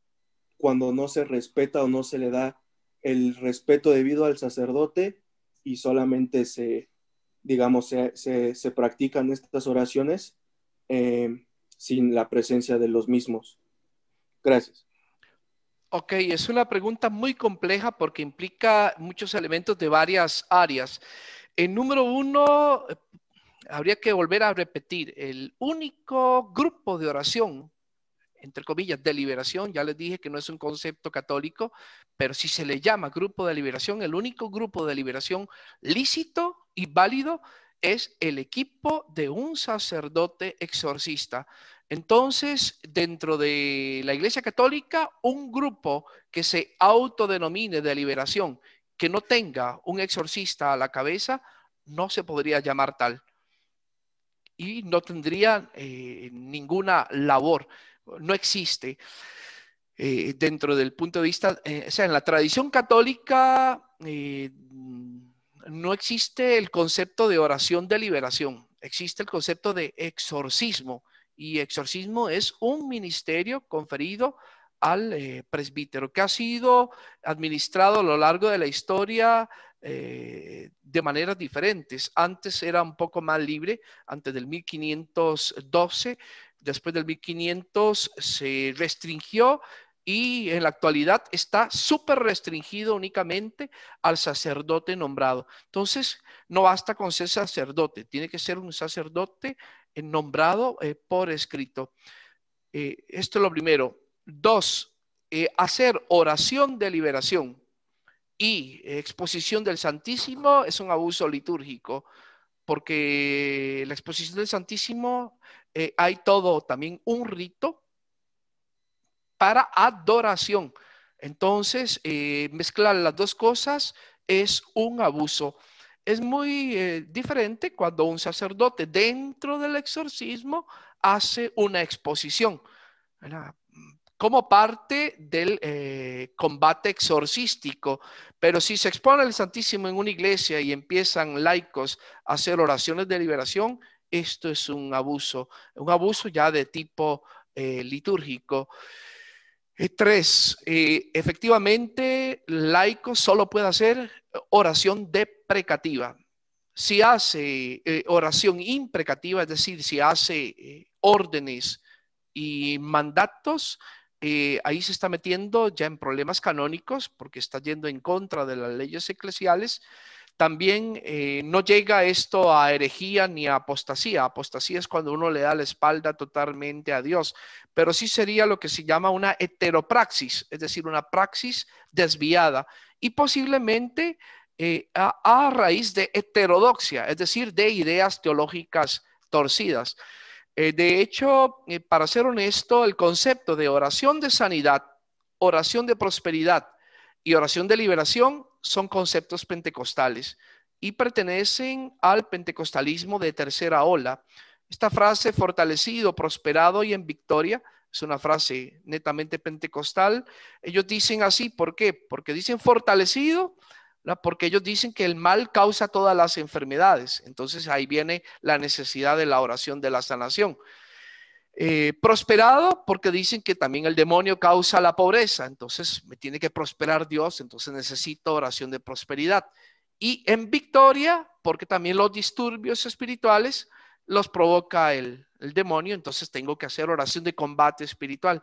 no se respeta o no se le da el respeto debido al sacerdote y solamente digamos, se practican estas oraciones sin la presencia de los mismos. Gracias. Ok, es una pregunta muy compleja porque implica muchos elementos de varias áreas. En número uno, habría que volver a repetir, el único grupo de oración, entre comillas, de liberación, ya les dije que no es un concepto católico, pero si se le llama grupo de liberación, el único grupo de liberación lícito y válido es el equipo de un sacerdote exorcista. Entonces, dentro de la Iglesia Católica, un grupo que se autodenomine de liberación, que no tenga un exorcista a la cabeza, no se podría llamar tal y no tendría ninguna labor. No existe dentro del punto de vista, o sea, en la tradición católica no existe el concepto de oración de liberación, existe el concepto de exorcismo, y exorcismo es un ministerio conferido al presbítero que ha sido administrado a lo largo de la historia de maneras diferentes. Antes era un poco más libre, antes del 1512, después del 1500 se restringió y en la actualidad está súper restringido únicamente al sacerdote nombrado. Entonces, no basta con ser sacerdote, tiene que ser un sacerdote nombrado por escrito. Esto es lo primero. Dos, hacer oración de liberación y exposición del Santísimo es un abuso litúrgico, porque la exposición del Santísimo hay todo también un rito para adoración. Entonces, mezclar las dos cosas es un abuso. Es muy diferente cuando un sacerdote dentro del exorcismo hace una exposición, ¿verdad?, como parte del combate exorcístico. Pero si se expone el Santísimo en una iglesia y empiezan laicos a hacer oraciones de liberación, esto es un abuso ya de tipo litúrgico. Tres, efectivamente, laico solo puede hacer oración deprecativa. Si hace oración imprecativa, es decir, si hace órdenes y mandatos, ahí se está metiendo ya en problemas canónicos porque está yendo en contra de las leyes eclesiales. También no llega esto a herejía ni a apostasía. Apostasía es cuando uno le da la espalda totalmente a Dios, pero sí sería lo que se llama una heteropraxis, es decir, una praxis desviada. Y posiblemente a raíz de heterodoxia, es decir, de ideas teológicas torcidas. De hecho, para ser honesto, el concepto de oración de sanidad, oración de prosperidad y oración de liberación son conceptos pentecostales y pertenecen al pentecostalismo de tercera ola. Esta frase, fortalecido, prosperado y en victoria, es una frase netamente pentecostal. Ellos dicen así, ¿por qué? Porque dicen fortalecido, ¿no? Porque ellos dicen que el mal causa todas las enfermedades. Entonces ahí viene la necesidad de la oración de la sanación. Prosperado, porque dicen que también el demonio causa la pobreza. Entonces me tiene que prosperar Dios, entonces necesito oración de prosperidad. Y en victoria, porque también los disturbios espirituales los provoca el demonio, entonces tengo que hacer oración de combate espiritual.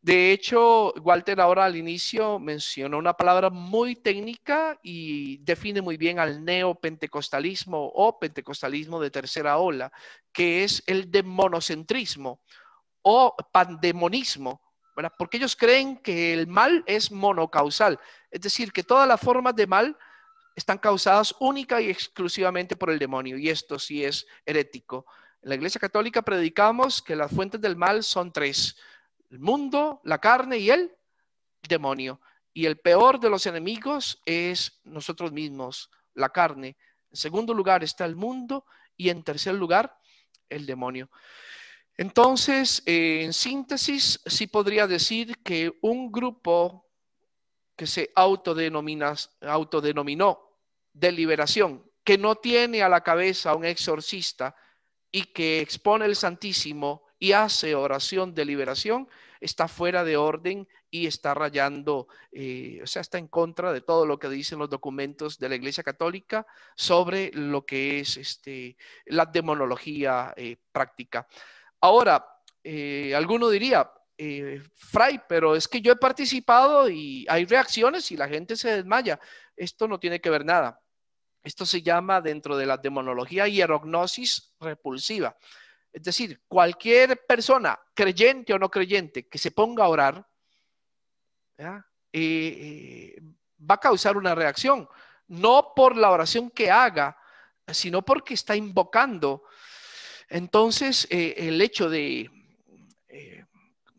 De hecho, Walter ahora al inicio mencionó una palabra muy técnica y define muy bien al neopentecostalismo o pentecostalismo de tercera ola, que es el demonocentrismo o pandemonismo, ¿verdad? Porque ellos creen que el mal es monocausal, es decir, que todas las formas de mal están causadas única y exclusivamente por el demonio, y esto sí es herético. En la Iglesia Católica predicamos que las fuentes del mal son tres: el mundo, la carne y el demonio. Y el peor de los enemigos es nosotros mismos, la carne. En segundo lugar está el mundo y en tercer lugar el demonio. Entonces, en síntesis, sí podría decir que un grupo que se autodenominó de liberación, que no tiene a la cabeza a un exorcista y que expone el Santísimo y hace oración de liberación, está fuera de orden y está rayando, o sea, está en contra de todo lo que dicen los documentos de la Iglesia Católica sobre lo que es la demonología práctica. Ahora, alguno diría, Fray, pero es que yo he participado y hay reacciones y la gente se desmaya. Esto no tiene que ver nada. Esto se llama dentro de la demonología hierognosis repulsiva. Es decir, cualquier persona, creyente o no creyente, que se ponga a orar, va a causar una reacción. No por la oración que haga, sino porque está invocando. Entonces, el hecho de,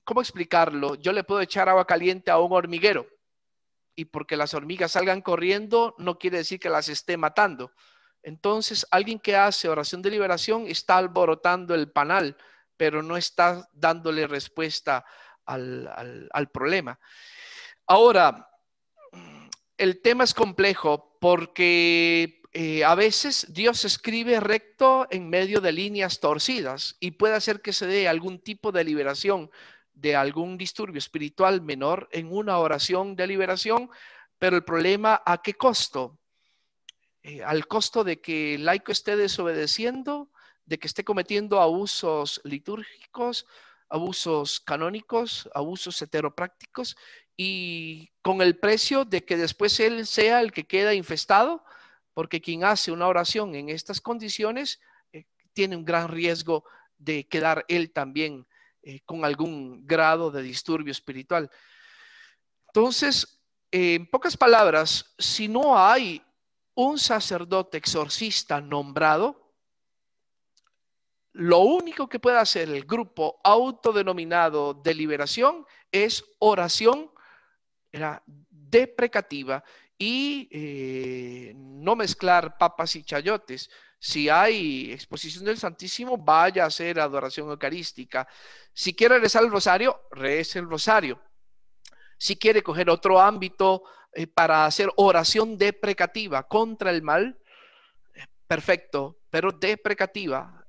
¿cómo explicarlo? Yo le puedo echar agua caliente a un hormiguero y porque las hormigas salgan corriendo no quiere decir que las esté matando. Entonces, alguien que hace oración de liberación está alborotando el panal, pero no está dándole respuesta al problema. Ahora, el tema es complejo porque a veces Dios escribe recto en medio de líneas torcidas y puede hacer que se dé algún tipo de liberación de algún disturbio espiritual menor en una oración de liberación, pero el problema, ¿a qué costo? Al costo de que el laico esté desobedeciendo, de que esté cometiendo abusos litúrgicos, abusos canónicos, abusos heteroprácticos, y con el precio de que después él sea el que queda infestado, porque quien hace una oración en estas condiciones tiene un gran riesgo de quedar él también con algún grado de disturbio espiritual. Entonces, en pocas palabras, si no hay un sacerdote exorcista nombrado, lo único que puede hacer el grupo autodenominado de liberación es oración deprecativa y no mezclar papas y chayotes. Si hay exposición del Santísimo, vaya a hacer adoración eucarística. Si quiere rezar el rosario, rece el rosario. Si quiere coger otro ámbito para hacer oración deprecativa contra el mal, perfecto, pero deprecativa.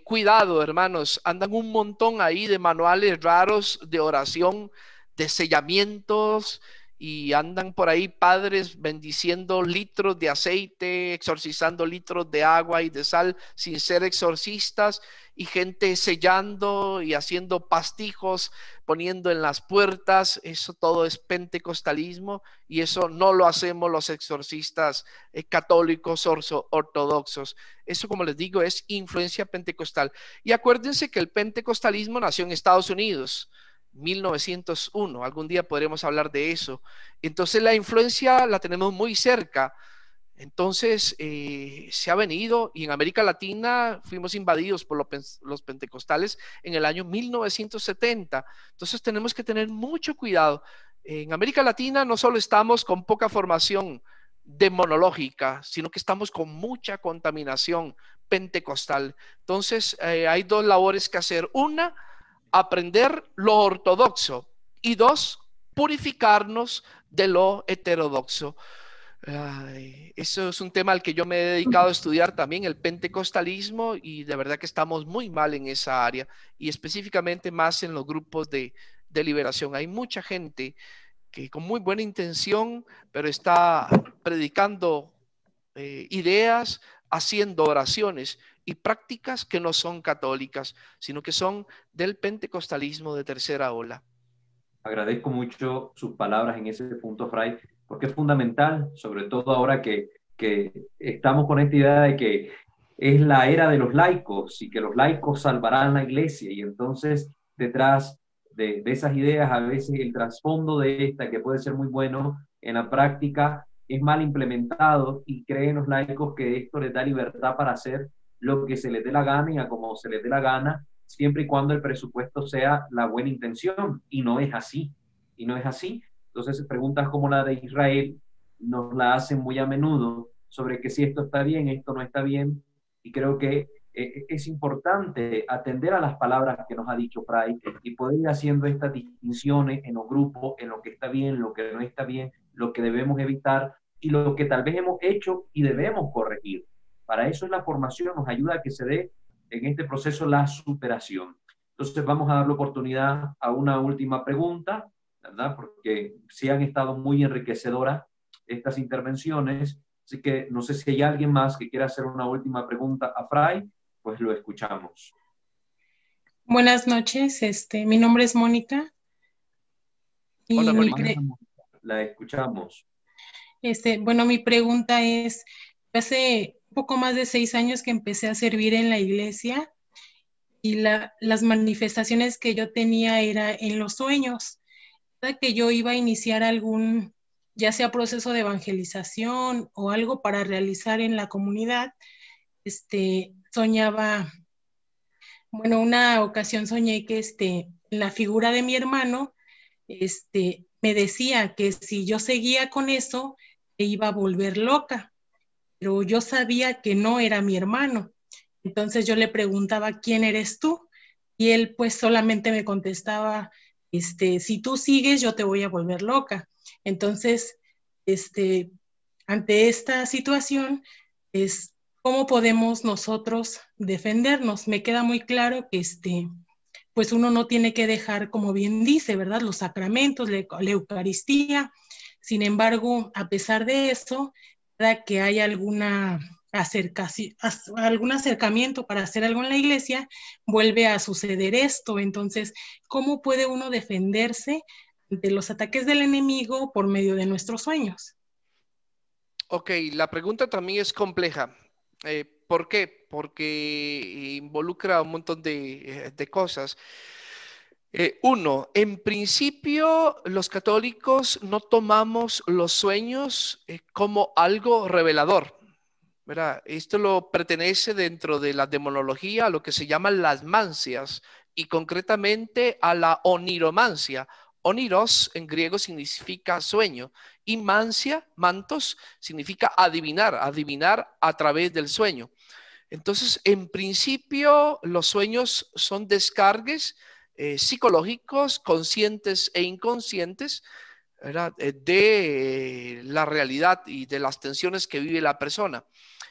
Cuidado, hermanos, andan un montón ahí de manuales raros de oración, de sellamientos, y andan por ahí padres bendiciendo litros de aceite, exorcizando litros de agua y de sal sin ser exorcistas, y gente sellando y haciendo pastijos, poniendo en las puertas. Eso todo es pentecostalismo y eso no lo hacemos los exorcistas católicos ortodoxos. Eso, como les digo, es influencia pentecostal. Y acuérdense que el pentecostalismo nació en Estados Unidos, 1901, algún día podremos hablar de eso. Entonces la influencia la tenemos muy cerca. Entonces, se ha venido, y en América Latina fuimos invadidos por los pentecostales en el año 1970. Entonces tenemos que tener mucho cuidado. En América Latina no solo estamos con poca formación demonológica, sino que estamos con mucha contaminación pentecostal. Entonces, hay dos labores que hacer. Una, aprender lo ortodoxo, y dos, purificarnos de lo heterodoxo. Eso es un tema al que yo me he dedicado a estudiar también, el pentecostalismo, y de verdad que estamos muy mal en esa área, y específicamente más en los grupos de liberación. Hay mucha gente que con muy buena intención, pero está predicando ideas, haciendo oraciones y prácticas que no son católicas, sino que son del pentecostalismo de tercera ola. Agradezco mucho sus palabras en ese punto, Fray, porque es fundamental, sobre todo ahora que estamos con esta idea de que es la era de los laicos y que los laicos salvarán la iglesia. Y entonces, detrás de esas ideas, a veces el trasfondo de esta, que puede ser muy bueno en la práctica, es mal implementado, y creen los laicos que esto les da libertad para hacer lo que se les dé la gana y a como se les dé la gana, siempre y cuando el presupuesto sea la buena intención, y no es así, y no es así. Entonces, preguntas como la de Israel nos la hacen muy a menudo sobre que si esto está bien, esto no está bien, y creo que es importante atender a las palabras que nos ha dicho Fray y poder ir haciendo estas distinciones en los grupos, en lo que está bien, lo que no está bien, lo que debemos evitar y lo que tal vez hemos hecho y debemos corregir. Para eso es la formación, nos ayuda a que se dé en este proceso la superación. Entonces vamos a dar la oportunidad a una última pregunta, ¿verdad? Porque sí han estado muy enriquecedoras estas intervenciones, así que no sé si hay alguien más que quiera hacer una última pregunta a Fray, pues lo escuchamos. Buenas noches, mi nombre es Mónica. Hola, Mónica. La escuchamos. Bueno, mi pregunta es, hace poco más de 6 años que empecé a servir en la iglesia, y las manifestaciones que yo tenía era en los sueños. Cada que yo iba a iniciar algún, ya sea proceso de evangelización o algo para realizar en la comunidad, soñaba, bueno, una ocasión soñé que la figura de mi hermano, me decía que si yo seguía con eso, me iba a volver loca, pero yo sabía que no era mi hermano. Entonces yo le preguntaba, ¿quién eres tú? Y él pues solamente me contestaba, si tú sigues, yo te voy a volver loca. Entonces, ante esta situación, ¿cómo podemos nosotros defendernos? Me queda muy claro que pues uno no tiene que dejar, como bien dice, ¿verdad? Los sacramentos, la Eucaristía. Sin embargo, a pesar de eso, ¿verdad? Que hay algún acercamiento para hacer algo en la iglesia, vuelve a suceder esto. Entonces, ¿cómo puede uno defenderse ante los ataques del enemigo por medio de nuestros sueños? Ok, la pregunta también es compleja. ¿Por qué? Porque involucra un montón de cosas. Uno, en principio, los católicos no tomamos los sueños como algo revelador, ¿verdad? Esto lo pertenece dentro de la demonología a lo que se llaman las mancias, y concretamente a la oniromancia. Oniros en griego significa sueño, y mancia, mantos, significa adivinar, adivinar a través del sueño. Entonces, en principio, los sueños son descargues psicológicos, conscientes e inconscientes, ¿verdad? De la realidad y de las tensiones que vive la persona.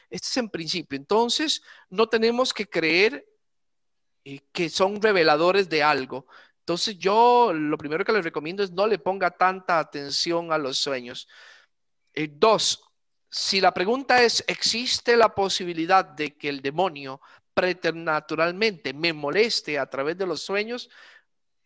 Este es en principio. Entonces, no tenemos que creer que son reveladores de algo. Entonces, yo lo primero que les recomiendo es no le ponga tanta atención a los sueños. Dos, si la pregunta es, ¿existe la posibilidad de que el demonio preternaturalmente me moleste a través de los sueños?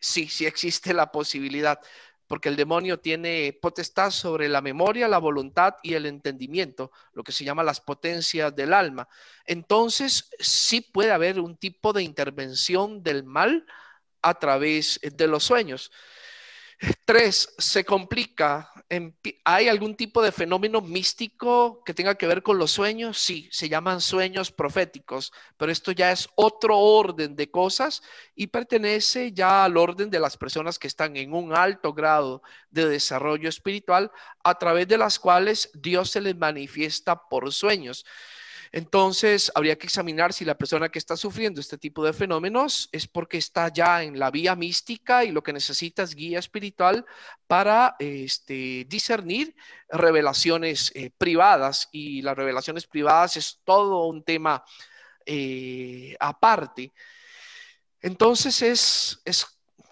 Sí, sí existe la posibilidad, porque el demonio tiene potestad sobre la memoria, la voluntad y el entendimiento, lo que se llama las potencias del alma. Entonces, sí puede haber un tipo de intervención del mal a través de los sueños. Tres, se complica ¿Hay algún tipo de fenómeno místico que tenga que ver con los sueños? Sí, se llaman sueños proféticos, pero esto ya es otro orden de cosas y pertenece ya al orden de las personas que están en un alto grado de desarrollo espiritual, a través de las cuales Dios se les manifiesta por sueños. Entonces, habría que examinar si la persona que está sufriendo este tipo de fenómenos es porque está ya en la vía mística y lo que necesita es guía espiritual para discernir revelaciones privadas. Y las revelaciones privadas es todo un tema aparte. Entonces, es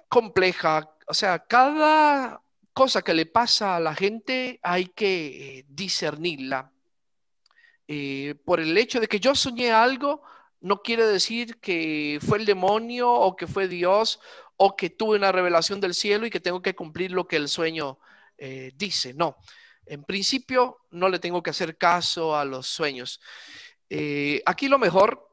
compleja. O sea, cada cosa que le pasa a la gente hay que discernirla. Por el hecho de que yo soñé algo, no quiere decir que fue el demonio o que fue Dios o que tuve una revelación del cielo y que tengo que cumplir lo que el sueño dice. No, en principio no le tengo que hacer caso a los sueños. Aquí lo mejor,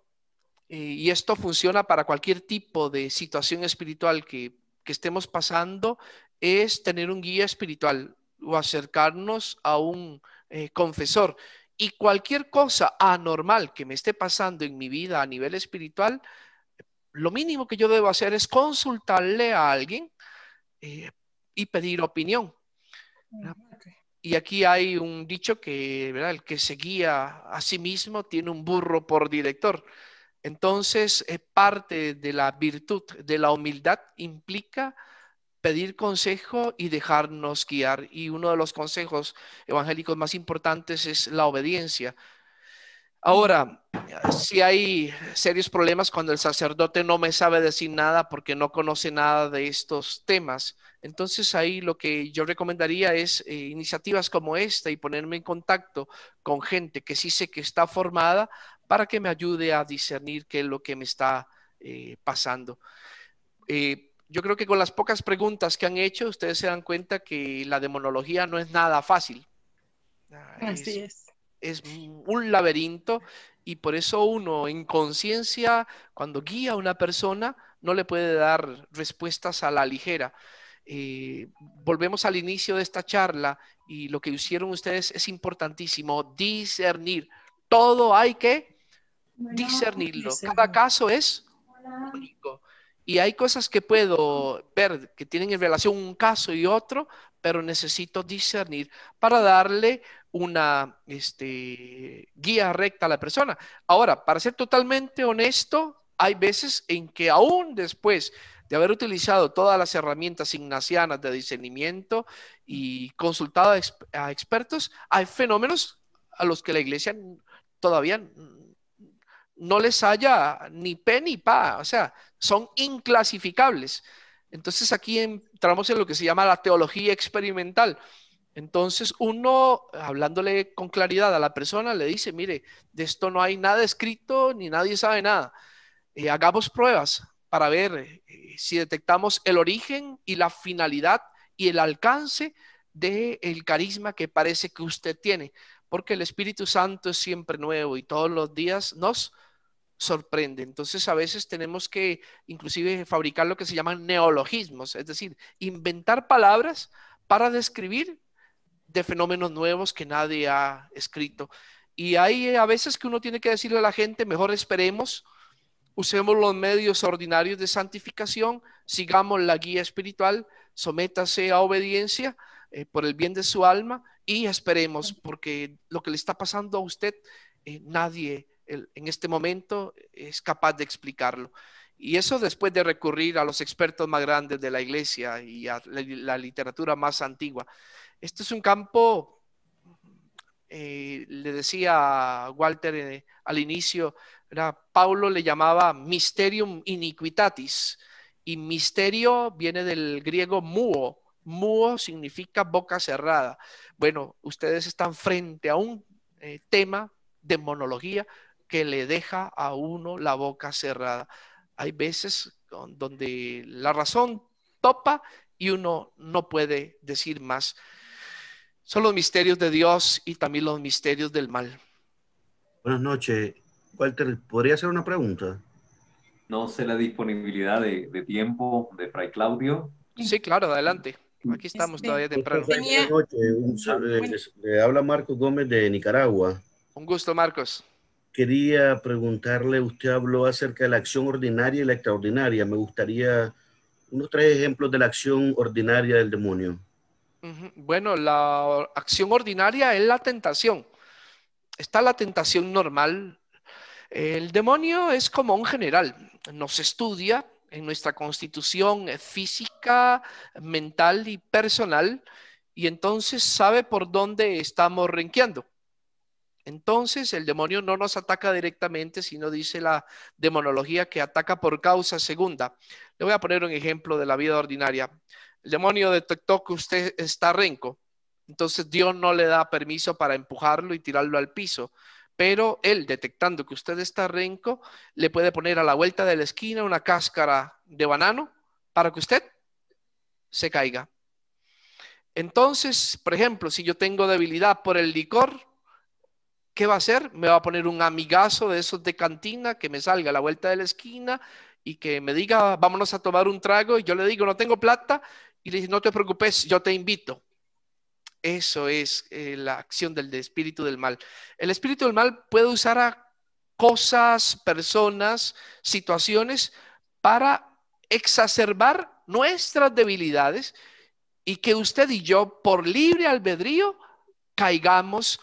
y esto funciona para cualquier tipo de situación espiritual que estemos pasando, es tener un guía espiritual o acercarnos a un confesor. Y cualquier cosa anormal que me esté pasando en mi vida a nivel espiritual, lo mínimo que yo debo hacer es consultarle a alguien y pedir opinión. Y aquí hay un dicho que, ¿verdad?, el que se guía a sí mismo tiene un burro por director. Entonces, parte de la virtud de la humildad implica pedir consejo y dejarnos guiar. Y uno de los consejos evangélicos más importantes es la obediencia. Ahora, si hay serios problemas cuando el sacerdote no me sabe decir nada porque no conoce nada de estos temas. Entonces ahí lo que yo recomendaría es iniciativas como esta y ponerme en contacto con gente que sí sé que está formada para que me ayude a discernir qué es lo que me está pasando. Yo creo que con las pocas preguntas que han hecho, ustedes se dan cuenta que la demonología no es nada fácil. Así es. Es un laberinto y por eso uno en conciencia, cuando guía a una persona, no le puede dar respuestas a la ligera. Volvemos al inicio de esta charla y lo que hicieron ustedes es importantísimo, discernir. Todo hay que discernirlo. Cada caso es único. Y hay cosas que puedo ver que tienen en relación un caso y otro, pero necesito discernir para darle una guía recta a la persona. Ahora, para ser totalmente honesto, hay veces en que aún después de haber utilizado todas las herramientas ignacianas de discernimiento y consultado a expertos, hay fenómenos a los que la iglesia todavía no les haya ni pe ni pa, o sea, son inclasificables. Entonces aquí entramos en lo que se llama la teología experimental. Entonces uno, hablándole con claridad a la persona, le dice, mire, de esto no hay nada escrito ni nadie sabe nada. Hagamos pruebas para ver si detectamos el origen y la finalidad y el alcance del carisma que parece que usted tiene, porque el Espíritu Santo es siempre nuevo y todos los días nos sorprende. Entonces a veces tenemos que inclusive fabricar lo que se llaman neologismos, es decir, inventar palabras para describir de fenómenos nuevos que nadie ha escrito. Y hay a veces que uno tiene que decirle a la gente, mejor esperemos, usemos los medios ordinarios de santificación, sigamos la guía espiritual, sométase a obediencia por el bien de su alma y esperemos, porque lo que le está pasando a usted, nadie en este momento es capaz de explicarlo. Y eso después de recurrir a los expertos más grandes de la iglesia y a la literatura más antigua. Este es un campo, le decía a Walter al inicio, Paulo le llamaba mysterium iniquitatis, y misterio viene del griego muo. Muo significa boca cerrada. Bueno, ustedes están frente a un tema de monología que le deja a uno la boca cerrada. Hay veces donde la razón topa y uno no puede decir más. Son los misterios de Dios y también los misterios del mal. Buenas noches. Walter, ¿podría hacer una pregunta? No sé la disponibilidad de tiempo de Fray Claudio. Sí, claro, adelante. Aquí estamos todavía temprano. Tenía... Buenas noches. Le habla Marcos Gómez de Nicaragua. Un gusto, Marcos. Quería preguntarle, usted habló acerca de la acción ordinaria y la extraordinaria. Me gustaría unos 3 ejemplos de la acción ordinaria del demonio. Bueno, la acción ordinaria es la tentación. Está la tentación normal. El demonio es como un general. Nos estudia en nuestra constitución física, mental y personal, y entonces sabe por dónde estamos renqueando. Entonces el demonio no nos ataca directamente, sino dice la demonología que ataca por causa segunda. Le voy a poner un ejemplo de la vida ordinaria. El demonio detectó que usted está renco, entonces Dios no le da permiso para empujarlo y tirarlo al piso, pero él, detectando que usted está renco, le puede poner a la vuelta de la esquina una cáscara de banano para que usted se caiga. Entonces, por ejemplo, si yo tengo debilidad por el licor, ¿qué va a hacer? Me va a poner un amigazo de esos de cantina que me salga a la vuelta de la esquina y que me diga, vámonos a tomar un trago, y yo le digo, no tengo plata, y le dice, no te preocupes, yo te invito. Eso es la acción del espíritu del mal. El espíritu del mal puede usar a cosas, personas, situaciones para exacerbar nuestras debilidades y que usted y yo, por libre albedrío, caigamos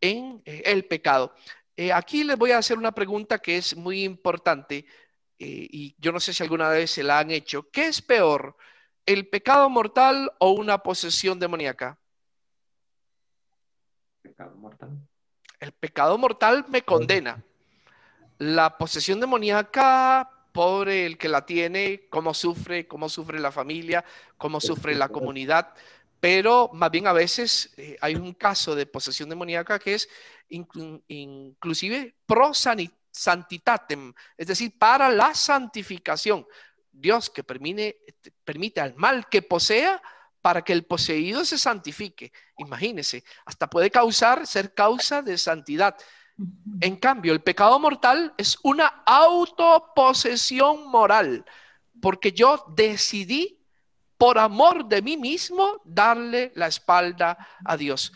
en el pecado. Aquí les voy a hacer una pregunta que es muy importante y yo no sé si alguna vez se la han hecho. ¿Qué es peor, el pecado mortal o una posesión demoníaca? Pecado mortal. El pecado mortal me condena. La posesión demoníaca, pobre el que la tiene, cómo sufre la familia, cómo sufre la comunidad. Pero más bien a veces hay un caso de posesión demoníaca que es inclusive pro santitatem, es decir, para la santificación. Dios que permite al mal que posea para que el poseído se santifique. Imagínense, hasta puede ser causa de santidad. En cambio, el pecado mortal es una autoposesión moral, porque yo decidí por amor de mí mismo darle la espalda a Dios.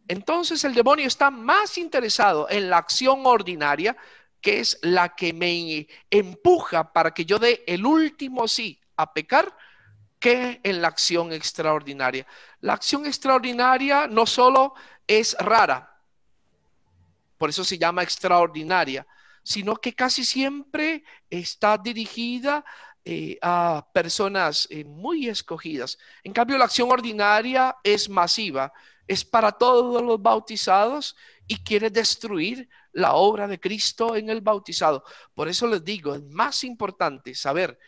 Entonces el demonio está más interesado en la acción ordinaria, que es la que me empuja para que yo dé el último sí a pecar, que en la acción extraordinaria. La acción extraordinaria no solo es rara, por eso se llama extraordinaria, sino que casi siempre está dirigida a personas muy escogidas. En cambio, la acción ordinaria es masiva, es para todos los bautizados y quiere destruir la obra de Cristo en el bautizado. Por eso les digo, es más importante saber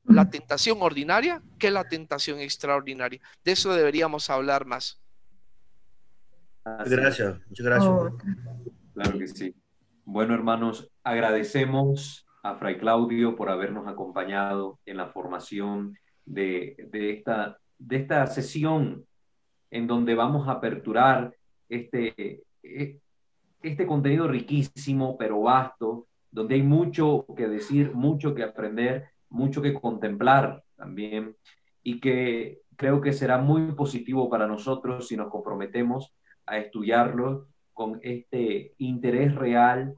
la tentación ordinaria que la tentación extraordinaria. De eso deberíamos hablar más. Gracias, muchas gracias. Claro que sí. Bueno, hermanos, agradecemos a Fray Claudio por habernos acompañado en la formación de esta sesión en donde vamos a aperturar este contenido riquísimo, pero vasto, donde hay mucho que decir, mucho que aprender, mucho que contemplar también, y que creo que será muy positivo para nosotros si nos comprometemos a estudiarlo con este interés real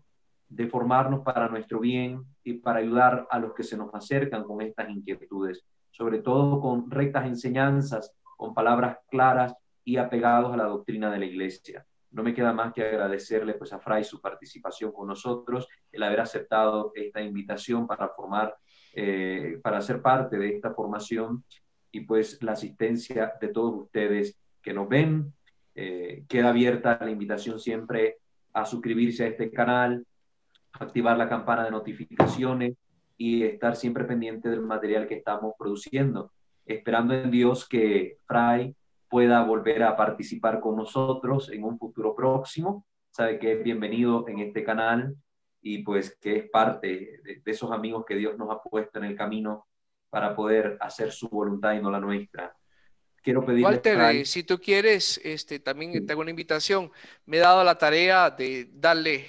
de formarnos para nuestro bien y para ayudar a los que se nos acercan con estas inquietudes, sobre todo con rectas enseñanzas, con palabras claras y apegados a la doctrina de la Iglesia. No me queda más que agradecerle pues a Fray su participación con nosotros, el haber aceptado esta invitación para para ser parte de esta formación y pues la asistencia de todos ustedes que nos ven. Queda abierta la invitación siempre a suscribirse a este canal, activar la campana de notificaciones y estar siempre pendiente del material que estamos produciendo, esperando en Dios que Fray pueda volver a participar con nosotros en un futuro próximo. Sabe que es bienvenido en este canal y pues que es parte de esos amigos que Dios nos ha puesto en el camino para poder hacer su voluntad y no la nuestra. Quiero pedirle, Walter, si tú quieres, también te hago una invitación. Me he dado la tarea de darle,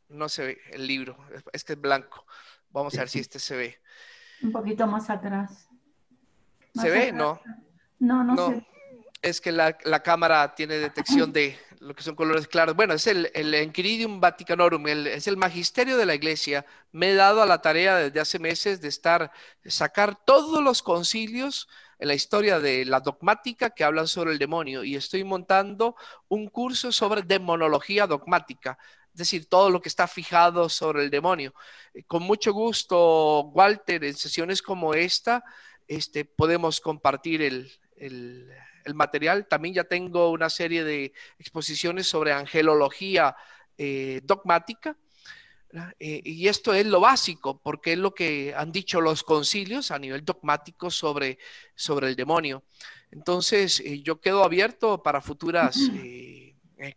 no se ve el libro, es que es blanco. Vamos a ver si este se ve. Un poquito más atrás. ¿Se ve? No. No No, sé. es que la cámara tiene detección de lo que son colores claros. Bueno, es el Enchiridium Vaticanorum, es el magisterio de la iglesia. Me he dado a la tarea desde hace meses de sacar todos los concilios en la historia de la dogmática que hablan sobre el demonio, y estoy montando un curso sobre demonología dogmática, es decir, todo lo que está fijado sobre el demonio. Con mucho gusto, Walter, en sesiones como esta, podemos compartir el material. También ya tengo una serie de exposiciones sobre angelología dogmática, y esto es lo básico, porque es lo que han dicho los concilios a nivel dogmático sobre el demonio. Entonces, yo quedo abierto para futuras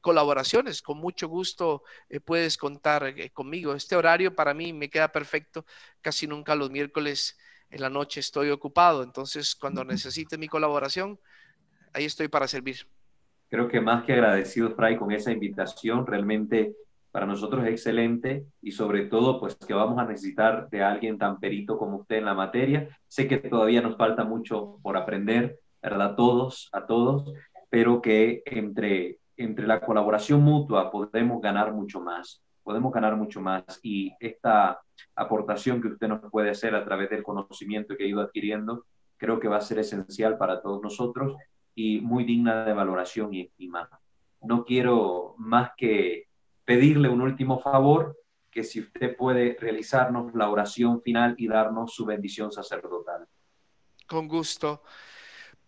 colaboraciones. Con mucho gusto puedes contar conmigo. Este horario para mí me queda perfecto. Casi nunca los miércoles en la noche estoy ocupado. Entonces, cuando necesite mi colaboración, ahí estoy para servir. Creo que más que agradecido, Fray, con esa invitación, realmente para nosotros es excelente, y sobre todo pues que vamos a necesitar de alguien tan perito como usted en la materia. Sé que todavía nos falta mucho por aprender, ¿verdad? A todos, pero que entre la colaboración mutua podemos ganar mucho más, y esta aportación que usted nos puede hacer a través del conocimiento que ha ido adquiriendo, creo que va a ser esencial para todos nosotros y muy digna de valoración y estima. No quiero más que pedirle un último favor, que si usted puede realizarnos la oración final y darnos su bendición sacerdotal. Con gusto.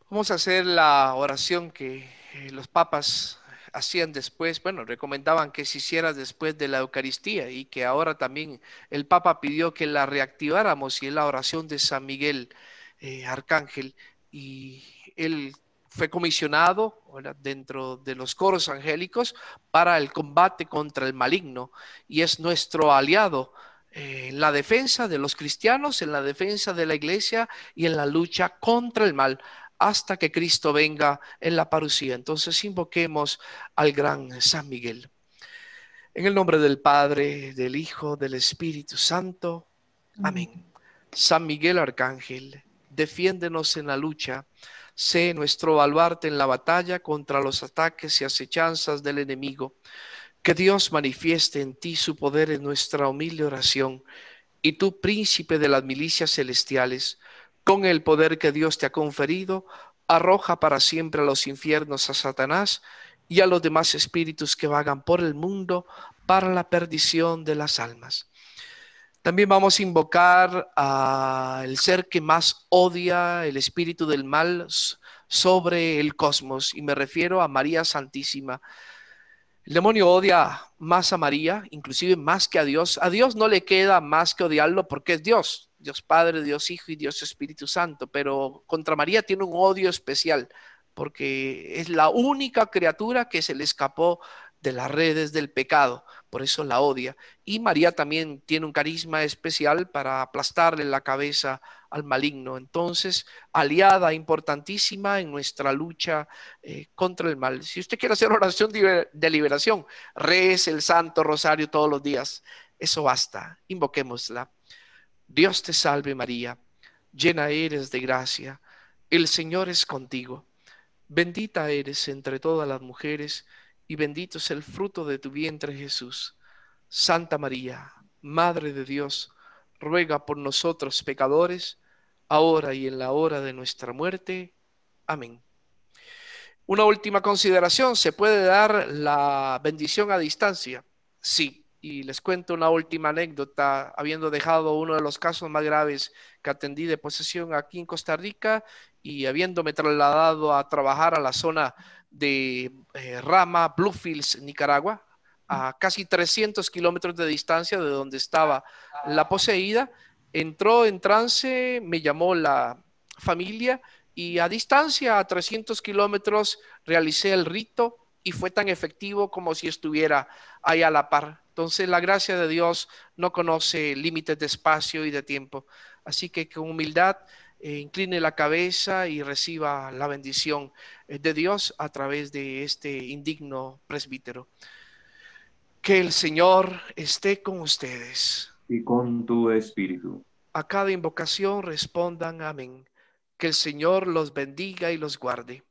Vamos a hacer la oración que los papas hacían después. Bueno, recomendaban que se hiciera después de la Eucaristía, y que ahora también el Papa pidió que la reactiváramos, y es la oración de San Miguel Arcángel. Y él fue comisionado, ¿verdad?, dentro de los coros angélicos para el combate contra el maligno, y es nuestro aliado en la defensa de los cristianos, en la defensa de la iglesia y en la lucha contra el mal, hasta que Cristo venga en la parucía. Entonces invoquemos al gran San Miguel. En el nombre del Padre, del Hijo, del Espíritu Santo. Amén. San Miguel Arcángel, defiéndenos en la lucha. Sé nuestro baluarte en la batalla contra los ataques y acechanzas del enemigo. Que Dios manifieste en ti su poder en nuestra humilde oración. Y tú, príncipe de las milicias celestiales, con el poder que Dios te ha conferido, arroja para siempre a los infiernos a Satanás y a los demás espíritus que vagan por el mundo para la perdición de las almas. También vamos a invocar al ser que más odia el espíritu del mal sobre el cosmos, y me refiero a María Santísima. El demonio odia más a María, inclusive más que a Dios. A Dios no le queda más que odiarlo, porque es Dios, Dios Padre, Dios Hijo y Dios Espíritu Santo. Pero contra María tiene un odio especial, porque es la única criatura que se le escapó de las redes del pecado. Por eso la odia. Y María también tiene un carisma especial para aplastarle la cabeza al maligno. Entonces, aliada importantísima en nuestra lucha contra el mal. Si usted quiere hacer oración de liberación, rece el Santo Rosario todos los días. Eso basta. Invoquémosla. Dios te salve María, llena eres de gracia, el Señor es contigo. Bendita eres entre todas las mujeres, y bendito es el fruto de tu vientre, Jesús. Santa María, Madre de Dios, ruega por nosotros pecadores, ahora y en la hora de nuestra muerte. Amén. Una última consideración: ¿se puede dar la bendición a distancia? Sí. Y les cuento una última anécdota, habiendo dejado uno de los casos más graves que atendí de posesión aquí en Costa Rica, y habiéndome trasladado a trabajar a la zona de Rama, Bluefields, Nicaragua, a casi 300 kilómetros de distancia de donde estaba la poseída. Entró en trance, me llamó la familia, y a distancia, a 300 kilómetros, realicé el rito, y fue tan efectivo como si estuviera ahí a la par. Entonces, la gracia de Dios no conoce límites de espacio y de tiempo. Así que con humildad, incline la cabeza y reciba la bendición de Dios a través de este indigno presbítero. Que el Señor esté con ustedes. Y con tu espíritu. A cada invocación respondan amén. Que el Señor los bendiga y los guarde.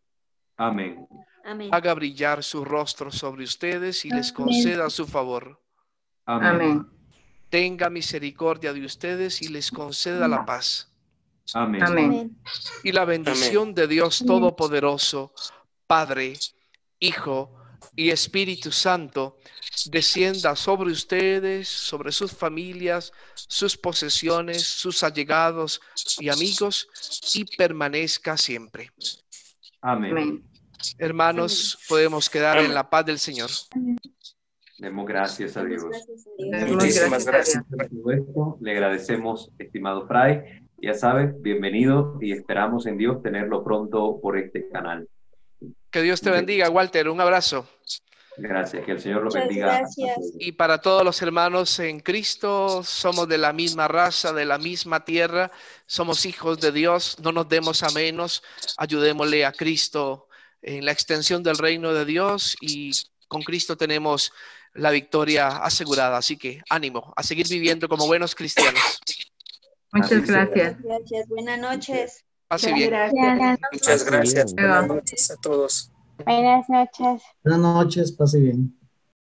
Amén. Amén. Haga brillar su rostro sobre ustedes y les conceda su favor. Amén. Amén. Tenga misericordia de ustedes y les conceda la paz. Amén. Amén. Y la bendición de Dios Todopoderoso, Padre, Hijo y Espíritu Santo, descienda sobre ustedes, sobre sus familias, sus posesiones, sus allegados y amigos, y permanezca siempre. Amén. Amén. Hermanos, podemos quedar en la paz del Señor. Demos gracias a Dios. Muchísimas gracias. Por todo esto, le agradecemos, estimado Fray. Ya sabes, bienvenido y esperamos en Dios tenerlo pronto por este canal. Que Dios te bendiga, Walter. Un abrazo. Gracias, que el Señor lo Muchas bendiga. gracias. Y para todos los hermanos en Cristo, somos de la misma raza, de la misma tierra, somos hijos de Dios, no nos demos a menos, ayudémosle a Cristo en la extensión del reino de Dios y con Cristo tenemos la victoria asegurada. Así que ánimo a seguir viviendo como buenos cristianos. Muchas gracias. Gracias. Buenas noches. Pase bien. Muchas gracias. Buenas Buenas noches a todos. Buenas noches. Buenas noches, pase bien.